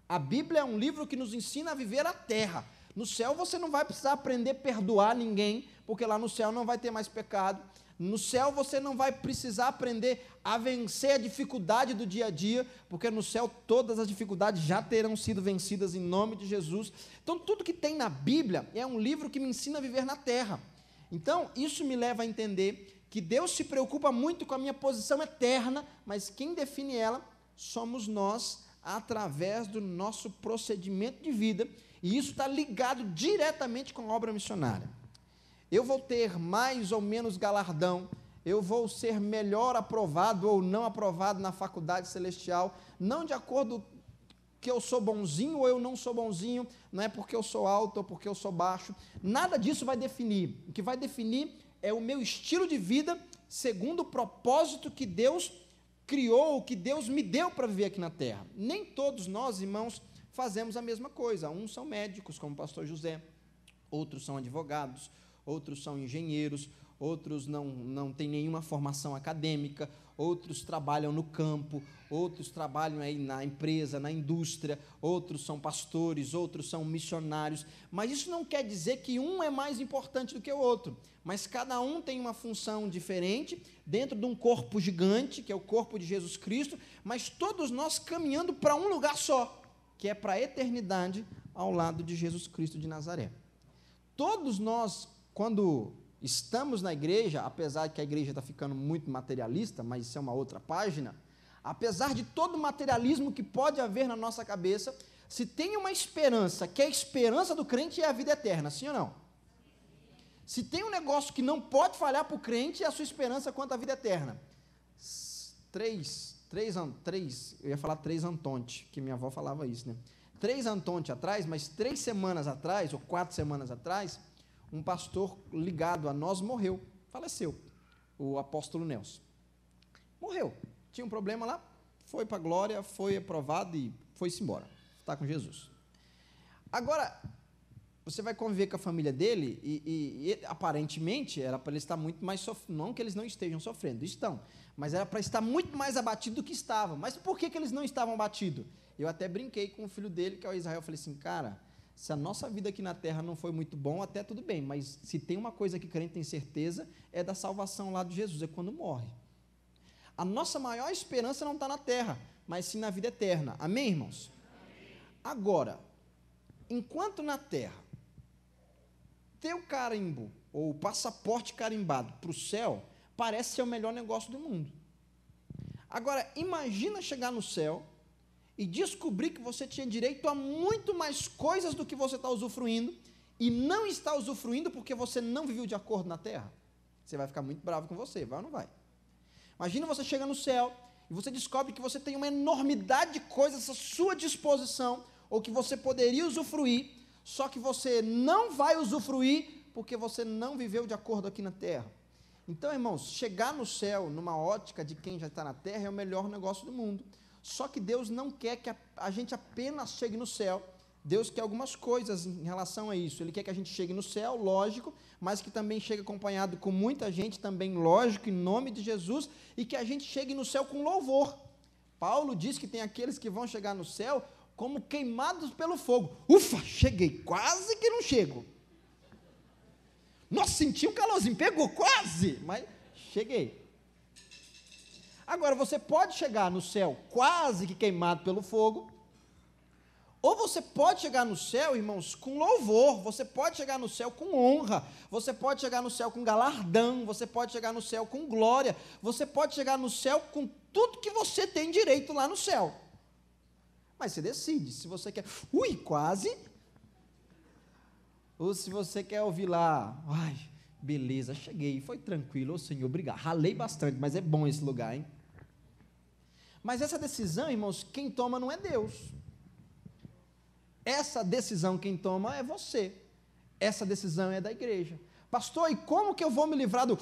A Bíblia é um livro que nos ensina a viver a terra. No céu você não vai precisar aprender a perdoar ninguém, porque lá no céu não vai ter mais pecado. No céu você não vai precisar aprender a vencer a dificuldade do dia a dia, porque no céu todas as dificuldades já terão sido vencidas em nome de Jesus. Então tudo que tem na Bíblia é um livro que me ensina a viver na terra. Então isso me leva a entender que Deus se preocupa muito com a minha posição eterna, mas quem define ela somos nós, através do nosso procedimento de vida, e isso está ligado diretamente com a obra missionária. Eu vou ter mais ou menos galardão, eu vou ser melhor aprovado ou não aprovado na faculdade celestial, não de acordo que eu sou bonzinho ou eu não sou bonzinho, não é porque eu sou alto ou porque eu sou baixo, nada disso vai definir. O que vai definir é o meu estilo de vida segundo o propósito que Deus criou, que Deus me deu para viver aqui na terra. Nem todos nós, irmãos, fazemos a mesma coisa. Uns são médicos, como o pastor José, outros são advogados, outros são engenheiros, outros não têm nenhuma formação acadêmica, outros trabalham no campo, outros trabalham aí na empresa, na indústria, outros são pastores, outros são missionários, mas isso não quer dizer que um é mais importante do que o outro, mas cada um tem uma função diferente, dentro de um corpo gigante, que é o corpo de Jesus Cristo, mas todos nós caminhando para um lugar só, que é para a eternidade, ao lado de Jesus Cristo de Nazaré. Todos nós, quando estamos na igreja, apesar de que a igreja está ficando muito materialista, mas isso é uma outra página, apesar de todo o materialismo que pode haver na nossa cabeça, se tem uma esperança, que a esperança do crente é a vida eterna, sim ou não? Se tem um negócio que não pode falhar para o crente, é a sua esperança quanto à vida eterna. Eu ia falar 3 Antonte, que minha avó falava isso, né? 3 Antonte atrás, mas 3 semanas atrás, ou 4 semanas atrás, um pastor ligado a nós morreu, faleceu, o apóstolo Nelson. Morreu, tinha um problema lá, foi para a glória, foi aprovado e foi-se embora, está com Jesus. Agora, você vai conviver com a família dele e aparentemente era para ele estar muito mais sofrendo, não que eles não estejam sofrendo, estão, mas era para estar muito mais abatido do que estavam. Mas por que eles não estavam abatidos? Eu até brinquei com o filho dele, que é o Israel, eu falei assim, cara, se a nossa vida aqui na terra não foi muito bom, até tudo bem, mas se tem uma coisa que crente tem certeza, é da salvação lá de Jesus, é quando morre. A nossa maior esperança não está na terra, mas sim na vida eterna. Amém, irmãos? Amém. Agora, enquanto na terra, ter o carimbo, ou o passaporte carimbado para o céu, parece ser o melhor negócio do mundo. Agora, imagina chegar no céu e descobrir que você tinha direito a muito mais coisas do que você está usufruindo, e não está usufruindo porque você não viveu de acordo na terra. Você vai ficar muito bravo com você, vai ou não vai? Imagina você chega no céu e você descobre que você tem uma enormidade de coisas à sua disposição, ou que você poderia usufruir, só que você não vai usufruir porque você não viveu de acordo aqui na terra. Então, irmãos, chegar no céu, numa ótica de quem já está na terra, é o melhor negócio do mundo. Só que Deus não quer que a gente apenas chegue no céu. Deus quer algumas coisas em relação a isso. Ele quer que a gente chegue no céu, lógico, mas que também chegue acompanhado com muita gente, também lógico, em nome de Jesus, e que a gente chegue no céu com louvor. Paulo diz que tem aqueles que vão chegar no céu como queimados pelo fogo. Ufa, cheguei, quase que não chego. Nossa, senti um calorzinho, pegou, quase, mas cheguei. Agora, você pode chegar no céu quase que queimado pelo fogo, ou você pode chegar no céu, irmãos, com louvor, você pode chegar no céu com honra, você pode chegar no céu com galardão, você pode chegar no céu com glória, você pode chegar no céu com tudo que você tem direito lá no céu. Mas você decide, se você quer, quase, ou se você quer ouvir lá, beleza, cheguei, foi tranquilo, Senhor, obrigado, ralei bastante, mas é bom esse lugar, hein? Mas essa decisão, irmãos, quem toma não é Deus. Essa decisão quem toma é você. Essa decisão é da igreja. Pastor, e como que eu vou me livrar do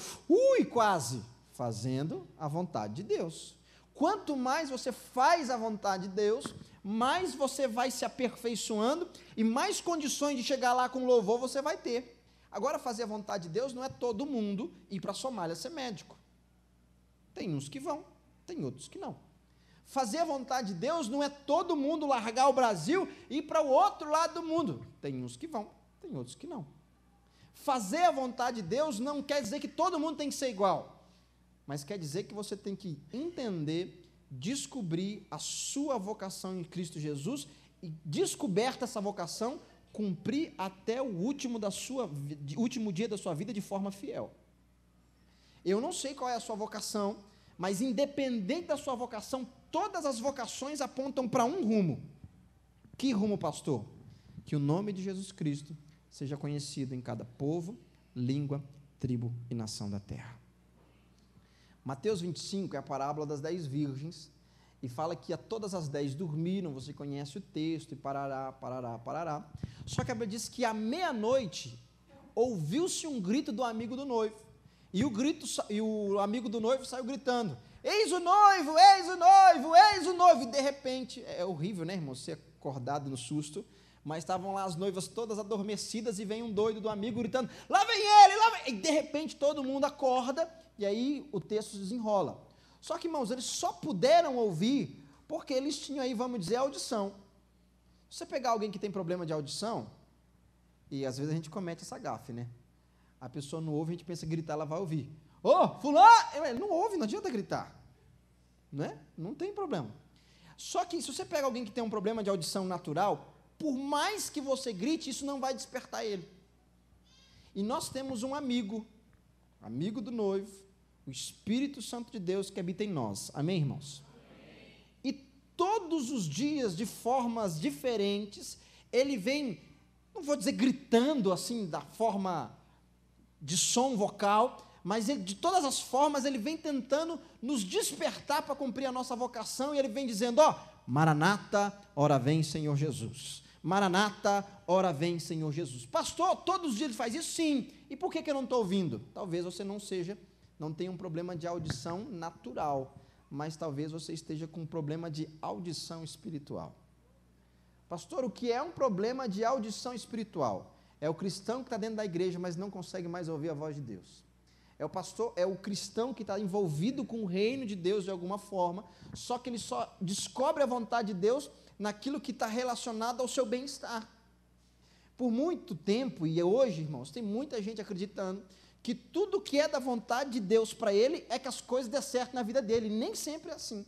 quase? Fazendo a vontade de Deus. Quanto mais você faz a vontade de Deus, mais você vai se aperfeiçoando e mais condições de chegar lá com louvor você vai ter. Agora, fazer a vontade de Deus não é todo mundo ir para a Somália ser médico. Tem uns que vão, tem outros que não. Fazer a vontade de Deus não é todo mundo largar o Brasil e ir para o outro lado do mundo. Tem uns que vão, tem outros que não. Fazer a vontade de Deus não quer dizer que todo mundo tem que ser igual, mas quer dizer que você tem que entender, descobrir a sua vocação em Cristo Jesus e, descoberta essa vocação, cumprir até o último dia da sua vida de forma fiel. Eu não sei qual é a sua vocação, mas independente da sua vocação, todas as vocações apontam para um rumo. Que rumo, pastor? Que o nome de Jesus Cristo seja conhecido em cada povo, língua, tribo e nação da terra. Mateus 25 é a parábola das 10 virgens, e fala que a todas as 10 dormiram, você conhece o texto, e parará. Só que a Bíblia diz que à meia-noite ouviu-se um grito do amigo do noivo, e o amigo do noivo saiu gritando: eis o noivo, eis o noivo, eis o noivo. E de repente, é horrível, né, irmão, ser acordado no susto, mas estavam lá as noivas todas adormecidas, e vem um doido do amigo gritando: lá vem ele, lá vem. E de repente todo mundo acorda, e aí o texto se desenrola. Só que, irmãos, eles só puderam ouvir porque eles tinham aí, vamos dizer, audição. Se você pegar alguém que tem problema de audição, e às vezes a gente comete essa gafe, né? A pessoa não ouve, a gente pensa que gritar, ela vai ouvir. Fulano! Ele não ouve, não adianta gritar. Né? Não tem problema. Só que se você pega alguém que tem um problema de audição natural, por mais que você grite, isso não vai despertar ele. E nós temos um amigo do noivo, o Espírito Santo de Deus que habita em nós. Amém, irmãos? Amém. E todos os dias, de formas diferentes, ele vem, não vou dizer gritando assim, da forma de som vocal, mas ele, de todas as formas, ele vem tentando nos despertar para cumprir a nossa vocação, e ele vem dizendo: Maranata, ora vem, Senhor Jesus. Maranata, ora vem, Senhor Jesus. Pastor, todos os dias ele faz isso? Sim. E por que eu não estou ouvindo? Talvez você não tenha um problema de audição natural, mas talvez você esteja com um problema de audição espiritual. Pastor, o que é um problema de audição espiritual? É o cristão que está dentro da igreja, mas não consegue mais ouvir a voz de Deus. É o cristão que está envolvido com o reino de Deus de alguma forma, só que ele só descobre a vontade de Deus naquilo que está relacionado ao seu bem-estar. Por muito tempo, e hoje, irmãos, tem muita gente acreditando que tudo que é da vontade de Deus para ele é que as coisas dêem certo na vida dele. Nem sempre é assim.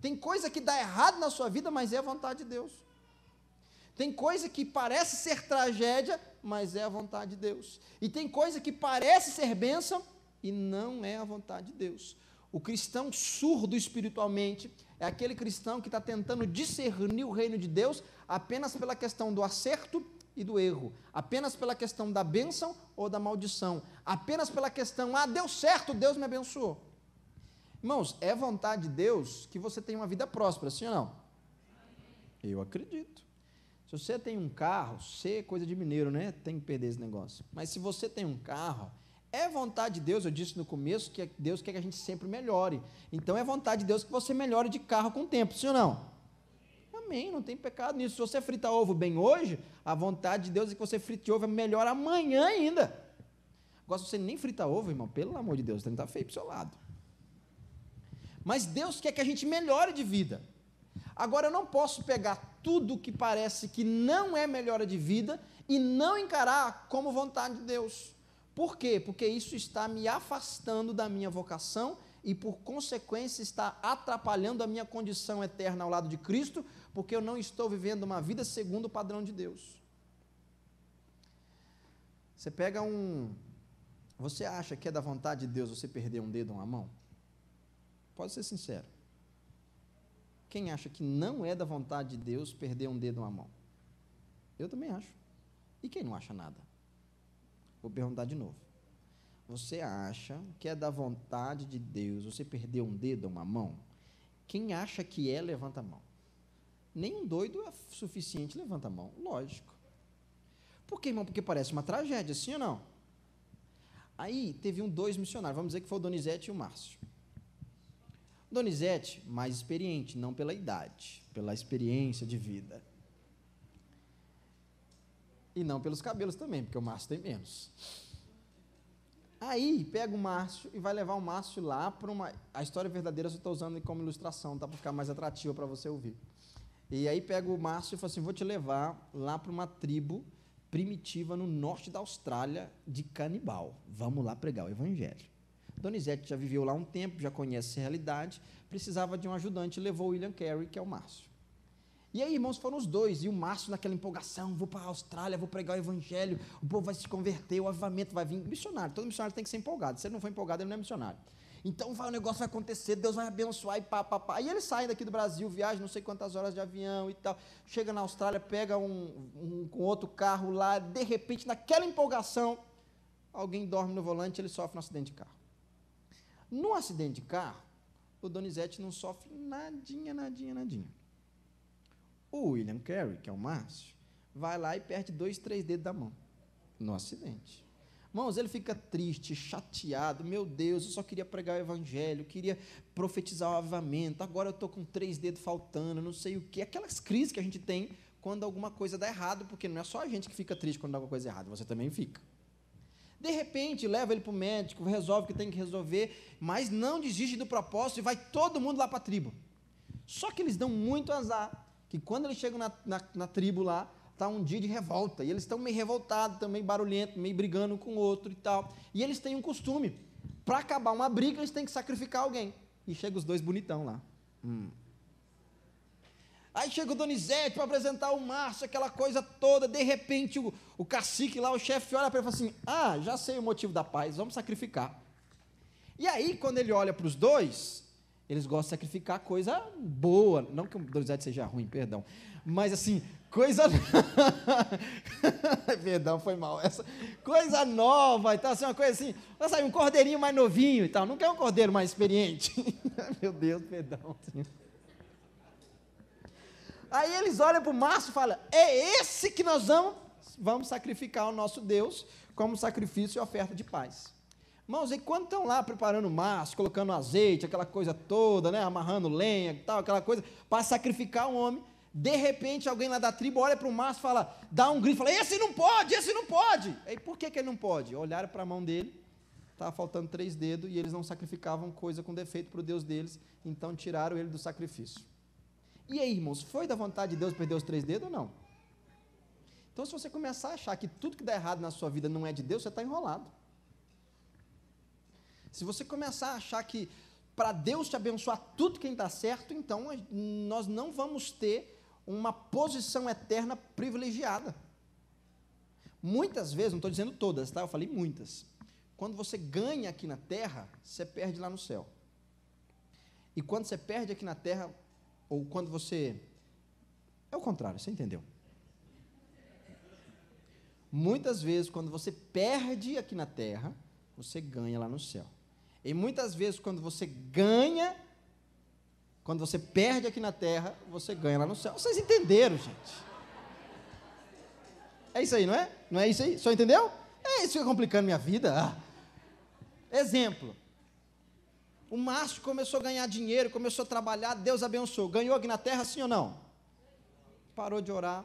Tem coisa que dá errado na sua vida, mas é a vontade de Deus. Tem coisa que parece ser tragédia, mas é a vontade de Deus. E tem coisa que parece ser bênção e não é a vontade de Deus. O cristão surdo espiritualmente é aquele cristão que está tentando discernir o reino de Deus apenas pela questão do acerto e do erro, apenas pela questão da bênção ou da maldição, apenas pela questão: deu certo, Deus me abençoou. Irmãos, é vontade de Deus que você tenha uma vida próspera, sim ou não? Eu acredito. Se você tem um carro, é coisa de mineiro, né? Tem que perder esse negócio. Mas se você tem um carro, é vontade de Deus, eu disse no começo, que Deus quer que a gente sempre melhore. Então é vontade de Deus que você melhore de carro com o tempo, sim ou não? Amém, não tem pecado nisso. Se você frita ovo bem hoje, a vontade de Deus é que você frite ovo melhor amanhã ainda. Agora, se você nem frita ovo, irmão, pelo amor de Deus, está feio para o seu lado. Mas Deus quer que a gente melhore de vida. Agora, eu não posso pegar tudo que parece que não é melhora de vida e não encarar como vontade de Deus. Por quê? Porque isso está me afastando da minha vocação e, por consequência, está atrapalhando a minha condição eterna ao lado de Cristo, porque eu não estou vivendo uma vida segundo o padrão de Deus. Você pega Você acha que é da vontade de Deus você perder um dedo ou uma mão? Pode ser sincero. Quem acha que não é da vontade de Deus perder um dedo ou uma mão? Eu também acho. E quem não acha nada? Vou perguntar de novo. Você acha que é da vontade de Deus você perder um dedo ou uma mão? Quem acha que é, levanta a mão. Nenhum doido é suficiente, levanta a mão. Lógico. Por quê, irmão? Porque parece uma tragédia, sim ou não? Aí teve dois missionários, vamos dizer que foi o Donizete e o Márcio. Donizete, mais experiente, não pela idade, pela experiência de vida. E não pelos cabelos também, porque o Márcio tem menos. Aí pega o Márcio e vai levar o Márcio lá para uma... A história verdadeira eu estou usando como ilustração, tá? Para ficar mais atrativa para você ouvir. E aí pega o Márcio e fala assim, vou te levar lá para uma tribo primitiva no norte da Austrália de canibal. Vamos lá pregar o evangelho. Donizete já viveu lá um tempo, já conhece a realidade, precisava de um ajudante, levou o William Carey, que é o Márcio. E aí, irmãos, foram os dois, e o Márcio naquela empolgação, vou para a Austrália, vou pregar o evangelho, o povo vai se converter, o avivamento vai vir. Missionário, todo missionário tem que ser empolgado, se ele não for empolgado, ele não é missionário. Então, o negócio vai acontecer, Deus vai abençoar, e pá, pá, pá. Aí eles saem daqui do Brasil, viajam não sei quantas horas de avião e tal, chega na Austrália, pega um outro carro lá, de repente, naquela empolgação, alguém dorme no volante, ele sofre um acidente de carro. No acidente de carro, o Donizete não sofre nadinha, nadinha, nadinha. O William Carey, que é o Márcio, vai lá e perde 2, 3 dedos da mão, no acidente. Irmãos, ele fica triste, chateado, meu Deus, eu só queria pregar o evangelho, queria profetizar o avivamento, agora eu estou com 3 dedos faltando, não sei o quê. Aquelas crises que a gente tem quando alguma coisa dá errado, porque não é só a gente que fica triste quando dá alguma coisa errada, você também fica. De repente, leva ele para o médico, resolve o que tem que resolver, mas não desiste do propósito e vai todo mundo lá para a tribo. Só que eles dão muito azar, que quando eles chegam na tribo lá, está um dia de revolta, e eles estão meio revoltados, também barulhentos, meio brigando um com o outro e tal, e eles têm um costume, para acabar uma briga, eles têm que sacrificar alguém, e chega os dois bonitão lá. Aí chega o Donizete para apresentar o Márcio, aquela coisa toda, de repente o cacique lá, o chefe, olha para ele e fala assim, já sei o motivo da paz, vamos sacrificar. E aí, quando ele olha para os dois, eles gostam de sacrificar coisa boa, não que o Donizete seja ruim, perdão, mas assim, coisa... perdão, foi mal, essa coisa nova e tal, assim, uma coisa assim, sabe, um cordeirinho mais novinho e tal, não quer um cordeiro mais experiente. Meu Deus, perdão, Senhor. Aí eles olham para o Márcio e falam, é esse que nós vamos sacrificar ao nosso Deus como sacrifício e oferta de paz. Irmãos, e quando estão lá preparando o Márcio, colocando azeite, aquela coisa toda, né, amarrando lenha e tal, aquela coisa, para sacrificar o homem, de repente alguém lá da tribo olha para o Márcio e fala, dá um grito, fala, esse não pode, esse não pode. Aí por que ele não pode? Olharam para a mão dele, estava faltando 3 dedos e eles não sacrificavam coisa com defeito para o Deus deles, então tiraram ele do sacrifício. E aí, irmãos, foi da vontade de Deus perder os 3 dedos ou não? Então, se você começar a achar que tudo que dá errado na sua vida não é de Deus, você está enrolado. Se você começar a achar que para Deus te abençoar tudo quem está certo, então nós não vamos ter uma posição eterna privilegiada. Muitas vezes, não estou dizendo todas, tá? Eu falei muitas. Quando você ganha aqui na terra, você perde lá no céu. E quando você perde aqui na terra, ou quando você... É o contrário, você entendeu? Muitas vezes, quando você perde aqui na terra, você ganha lá no céu. E muitas vezes, quando você perde aqui na terra, você ganha lá no céu. Vocês entenderam, gente? É isso aí, não é? Não é isso aí? Só entendeu? É isso que é complicando minha vida. Exemplo. O Márcio começou a ganhar dinheiro, começou a trabalhar, Deus abençoou. Ganhou aqui na terra, sim ou não? Parou de orar,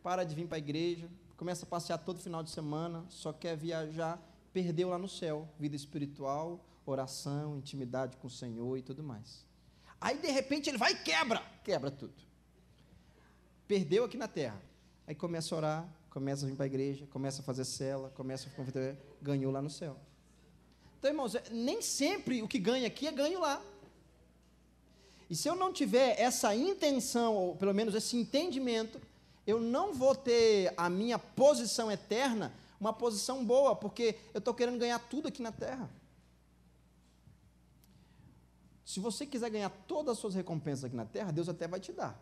para de vir para a igreja, começa a passear todo final de semana, só quer viajar, perdeu lá no céu, vida espiritual, oração, intimidade com o Senhor e tudo mais. Aí, de repente, ele vai e quebra tudo. Perdeu aqui na terra. Aí começa a orar, começa a vir para a igreja, começa a fazer cela, começa a converter, ganhou lá no céu. Então, irmãos, nem sempre o que ganha aqui é ganho lá. E se eu não tiver essa intenção, ou pelo menos esse entendimento, eu não vou ter a minha posição eterna, uma posição boa, porque eu estou querendo ganhar tudo aqui na terra. Se você quiser ganhar todas as suas recompensas aqui na terra, Deus até vai te dar.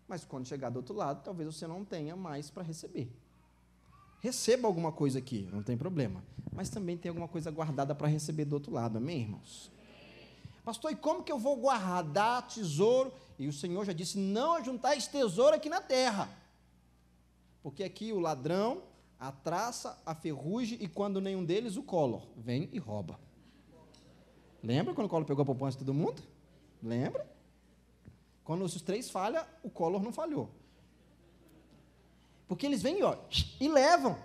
Mas quando chegar do outro lado, talvez você não tenha mais para receber. Receba alguma coisa aqui, não tem problema. Mas também tem alguma coisa guardada para receber do outro lado, amém, irmãos? Pastor, e como que eu vou guardar tesouro? E o Senhor já disse, não ajuntais tesouro aqui na terra. Porque aqui o ladrão, a traça, a ferrugem, e quando nenhum deles, o Collor vem e rouba. Lembra quando o Collor pegou a poupança de todo mundo? Lembra? Quando os três falham, o Collor não falhou. Porque eles vêm e levam.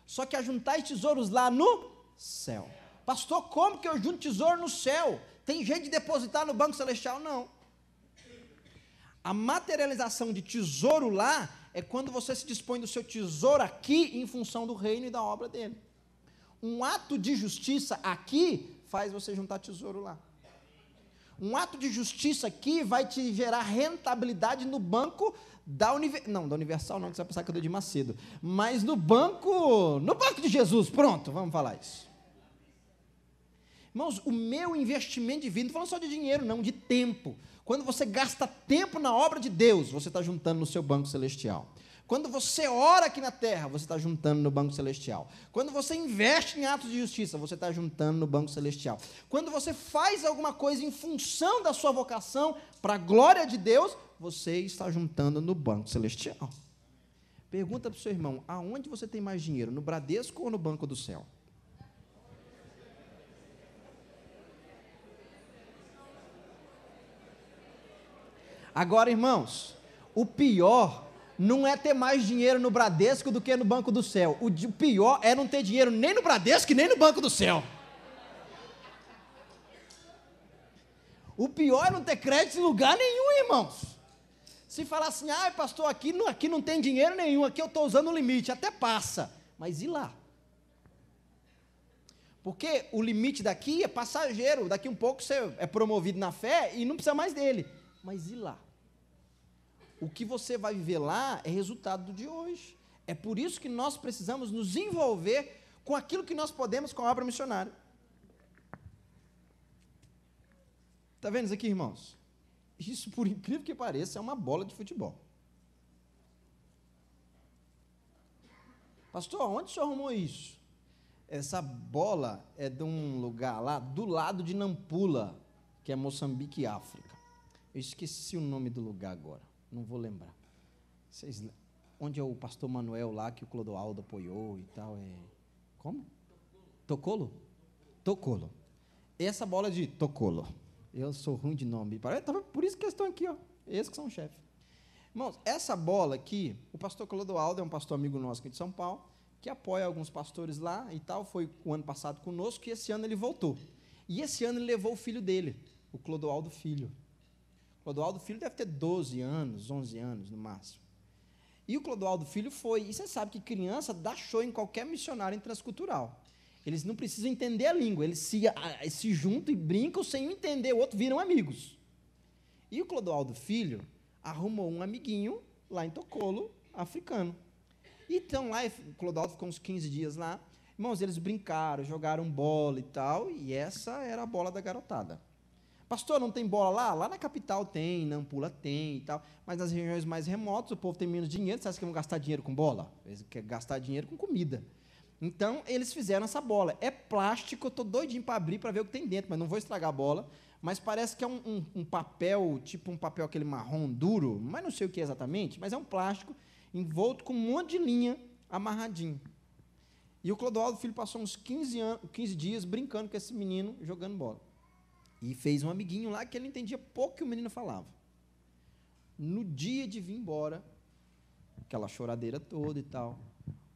Só que ajuntai tesouros lá no céu. Pastor, como que eu junto tesouro no céu? Tem jeito de depositar no banco celestial? Não. A materialização de tesouro lá é quando você se dispõe do seu tesouro aqui em função do reino e da obra dele. Um ato de justiça aqui faz você juntar tesouro lá. Um ato de justiça aqui vai te gerar rentabilidade no banco da Universal não, que você vai pensar que eu dou de Macedo, mas no banco de Jesus, pronto, vamos falar isso. Irmãos, o meu investimento de vida, não falando só de dinheiro não, de tempo. Quando você gasta tempo na obra de Deus, você está juntando no seu banco celestial. Quando você ora aqui na terra, você está juntando no banco celestial. Quando você investe em atos de justiça, você está juntando no banco celestial. Quando você faz alguma coisa em função da sua vocação, para a glória de Deus, você está juntando no banco celestial. Pergunta para o seu irmão, aonde você tem mais dinheiro, no Bradesco ou no banco do céu? Agora, irmãos, o pior não é ter mais dinheiro no Bradesco do que no banco do céu. O pior é não ter dinheiro nem no Bradesco e nem no banco do céu. O pior é não ter crédito em lugar nenhum, irmãos. Se falar assim, pastor, aqui não tem dinheiro nenhum, aqui eu estou usando o limite, até passa. Mas e lá? Porque o limite daqui é passageiro, daqui um pouco você é promovido na fé e não precisa mais dele. Mas e lá? O que você vai viver lá é resultado do de hoje. É por isso que nós precisamos nos envolver com aquilo que nós podemos com a obra missionária. Está vendo isso aqui, irmãos? Isso, por incrível que pareça, é uma bola de futebol. Pastor, onde o senhor arrumou isso? Essa bola é de um lugar lá, do lado de Nampula, que é Moçambique e África. Eu esqueci o nome do lugar agora, não vou lembrar. Onde é o pastor Manuel lá, que o Clodoaldo apoiou e tal, como? Tocolo? Tocolo. Essa bola é de Tocolo. Eu sou ruim de nome. Por isso que eles estão aqui, ó. Eles que são o chefe. Irmãos, essa bola aqui, o pastor Clodoaldo é um pastor amigo nosso aqui de São Paulo, que apoia alguns pastores lá e tal, foi o ano passado conosco, e esse ano ele voltou. E esse ano ele levou o filho dele, o Clodoaldo Filho. O Clodoaldo Filho deve ter 12 anos, 11 anos no máximo. E o Clodoaldo Filho foi, e você sabe que criança dá show em qualquer missionário em transcultural. Eles não precisam entender a língua, eles se juntam e brincam sem entender, o outro viram amigos. E o Clodoaldo Filho arrumou um amiguinho lá em Tocolo, africano. Então lá, o Clodoaldo ficou uns 15 dias lá. Irmãos, eles brincaram, jogaram bola e tal, e essa era a bola da garotada. Pastor, não tem bola lá? Lá na capital tem, na Nampula tem e tal, mas nas regiões mais remotas o povo tem menos dinheiro, você acha que vão gastar dinheiro com bola? Eles querem gastar dinheiro com comida. Então, eles fizeram essa bola. É plástico, eu estou doidinho para abrir para ver o que tem dentro, mas não vou estragar a bola. Mas parece que é um papel, tipo um papel aquele marrom duro, mas não sei o que é exatamente, mas é um plástico envolto com um monte de linha amarradinho. E o Clodoaldo Filho passou uns 15 dias brincando com esse menino, jogando bola. E fez um amiguinho lá que ele entendia pouco que o menino falava. No dia de vir embora, aquela choradeira toda e tal,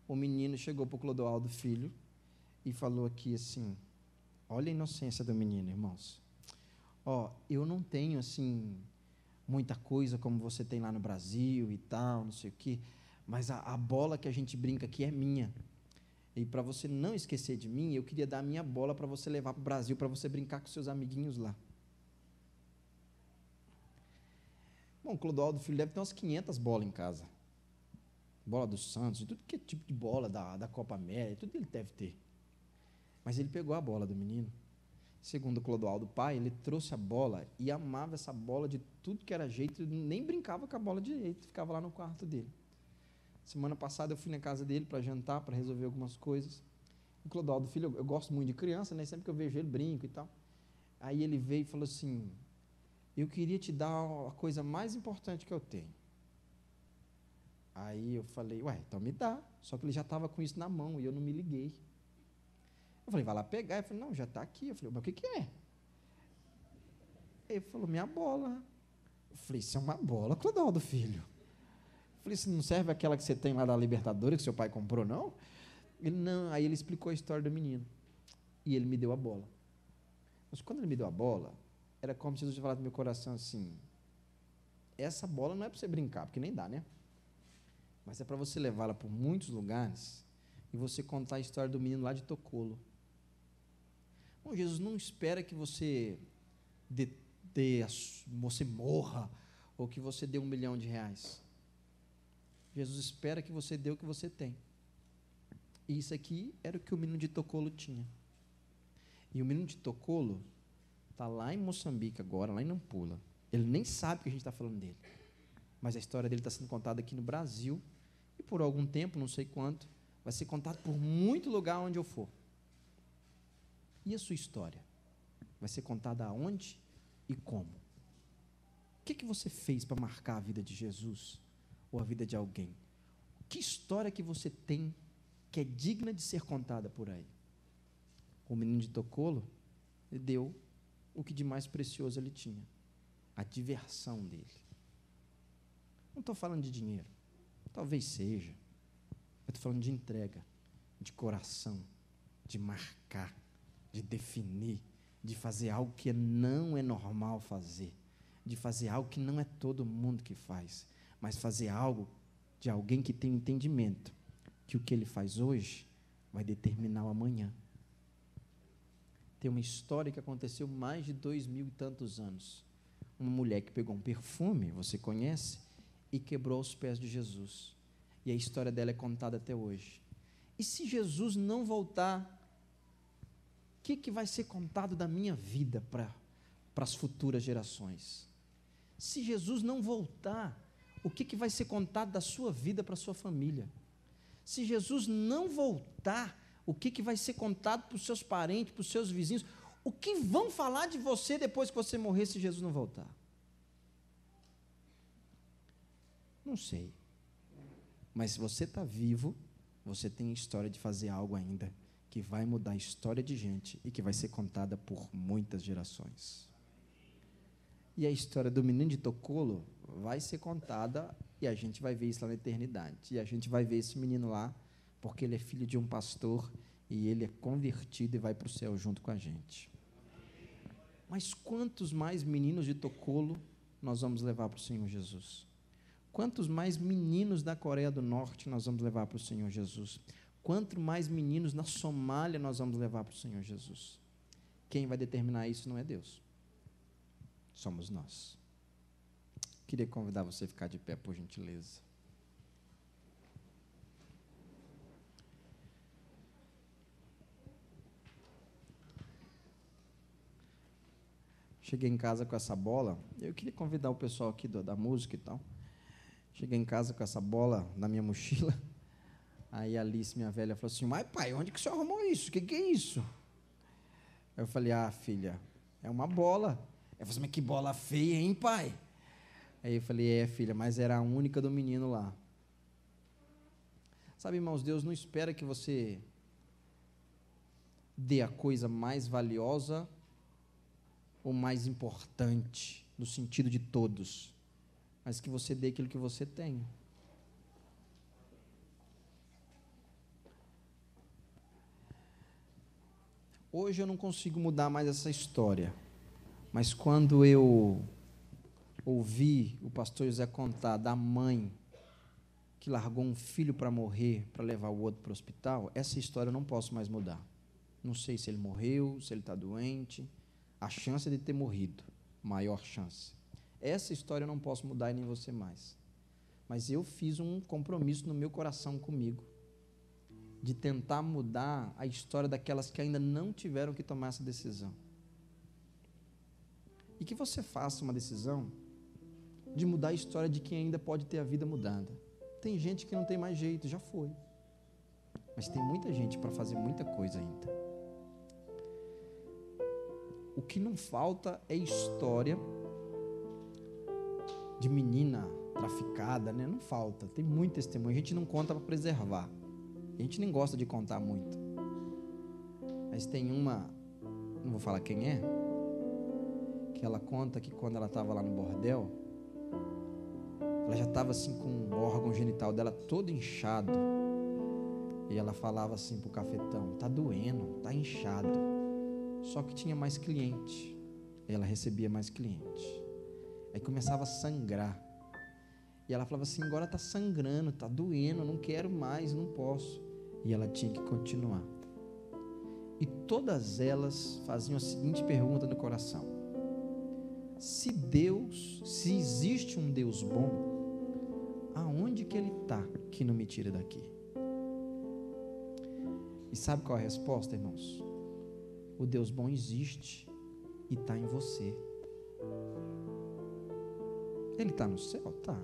o menino chegou para o Clodoaldo Filho e falou aqui assim, olha a inocência do menino, irmãos. Eu não tenho, assim, muita coisa como você tem lá no Brasil e tal, não sei o quê, mas a bola que a gente brinca aqui é minha. E para você não esquecer de mim, eu queria dar a minha bola para você levar para o Brasil, para você brincar com seus amiguinhos lá. Bom, o Clodoaldo Filho deve ter umas 500 bolas em casa. Bola do Santos, tudo que é tipo de bola da Copa América, tudo ele deve ter. Mas ele pegou a bola do menino. Segundo o Clodoaldo pai, ele trouxe a bola e amava essa bola de tudo que era jeito, nem brincava com a bola direito, ficava lá no quarto dele. Semana passada eu fui na casa dele para jantar, para resolver algumas coisas. O Clodoaldo Filho, eu gosto muito de criança, né? Sempre que eu vejo ele, brinco e tal. Aí ele veio e falou assim: eu queria te dar a coisa mais importante que eu tenho. Aí eu falei: ué, então me dá. Só que ele já estava com isso na mão e eu não me liguei. Eu falei: vai lá pegar. Ele falou: não, já está aqui. Eu falei: mas o que é? Ele falou: minha bola. Eu falei: isso é uma bola, Clodoaldo Filho. Eu falei: isso não serve aquela que você tem lá da Libertadores, que seu pai comprou, não? Ele: não. Aí ele explicou a história do menino. E ele me deu a bola. Mas quando ele me deu a bola, era como se Jesus tivesse falado no meu coração assim: essa bola não é para você brincar, porque nem dá, né? Mas é para você levá-la por muitos lugares e você contar a história do menino lá de Tocolo. Bom, Jesus não espera que você você morra ou que você dê R$1 milhão. Jesus espera que você dê o que você tem. E isso aqui era o que o menino de Tocolo tinha. E o menino de Tocolo está lá em Moçambique agora, lá em Nampula. Ele nem sabe que a gente está falando dele. Mas a história dele está sendo contada aqui no Brasil e por algum tempo, não sei quanto, vai ser contado por muito lugar onde eu for. E a sua história? Vai ser contada aonde e como? O que você fez para marcar a vida de Jesus ou a vida de alguém? Que história que você tem que é digna de ser contada por aí? O menino de Tocolo deu o que de mais precioso ele tinha: a diversão dele. Não estou falando de dinheiro, talvez seja. Eu estou falando de entrega, de coração, de marcar, de definir, de fazer algo que não é normal fazer, de fazer algo que não é todo mundo que faz, mas fazer algo de alguém que tem um entendimento que o que ele faz hoje vai determinar o amanhã. Tem uma história que aconteceu mais de 2000 e tantos anos. Uma mulher que pegou um perfume, você conhece, e quebrou aos pés de Jesus. E a história dela é contada até hoje. E se Jesus não voltar, o que vai ser contado da minha vida para as futuras gerações? Se Jesus não voltar, o que vai ser contado da sua vida para a sua família? Se Jesus não voltar, o que vai ser contado para os seus parentes, para os seus vizinhos? O que vão falar de você depois que você morrer, se Jesus não voltar? Não sei. Mas se você está vivo, você tem a história de fazer algo ainda que vai mudar a história de gente e que vai ser contada por muitas gerações. E a história do menino de Tocolo vai ser contada e a gente vai ver isso lá na eternidade. E a gente vai ver esse menino lá porque ele é filho de um pastor e ele é convertido e vai para o céu junto com a gente. Mas quantos mais meninos de Tocolo nós vamos levar para o Senhor Jesus? Quantos mais meninos da Coreia do Norte nós vamos levar para o Senhor Jesus? Quanto mais meninos na Somália nós vamos levar para o Senhor Jesus? Quem vai determinar isso não é Deus. Somos nós. Queria convidar você a ficar de pé, por gentileza. Cheguei em casa com essa bola. Eu queria convidar o pessoal aqui da música e tal. Cheguei em casa com essa bola na minha mochila. Aí a Alice, minha velha, falou assim: mas pai, onde que o senhor arrumou isso? O que é isso? Eu falei: ah, filha, é uma bola. Ela falou assim: mas que bola feia, hein, pai? Aí eu falei: é, filha, mas era a única do menino lá. Sabe, irmãos, Deus não espera que você dê a coisa mais valiosa ou mais importante, no sentido de todos, mas que você dê aquilo que você tem. Hoje eu não consigo mudar mais essa história, mas quando eu ouvi o pastor José contar da mãe que largou um filho para morrer, para levar o outro para o hospital, essa história eu não posso mais mudar. Não sei se ele morreu, se ele está doente. A chance é de ter morrido, maior chance. Essa história eu não posso mudar e nem você mais. Mas eu fiz um compromisso no meu coração comigo, de tentar mudar a história daquelas que ainda não tiveram que tomar essa decisão. E que você faça uma decisão de mudar a história de quem ainda pode ter a vida mudada. Tem gente que não tem mais jeito, já foi. Mas tem muita gente para fazer muita coisa ainda. O que não falta é história de menina traficada, né? Não falta, tem muito testemunho. A gente não conta para preservar. A gente nem gosta de contar muito. Mas tem uma, não vou falar quem é, que ela conta que quando ela estava lá no bordel, ela já estava assim com o órgão genital dela todo inchado. E ela falava assim pro cafetão: tá doendo, tá inchado. Só que tinha mais cliente. Ela recebia mais cliente. Aí começava a sangrar. E ela falava assim: agora tá sangrando, tá doendo, não quero mais, não posso. E ela tinha que continuar. E todas elas faziam a seguinte pergunta no coração: se existe um Deus bom, aonde que Ele está que não me tira daqui? E sabe qual é a resposta, irmãos? O Deus bom existe e está em você. Ele está no céu? Está.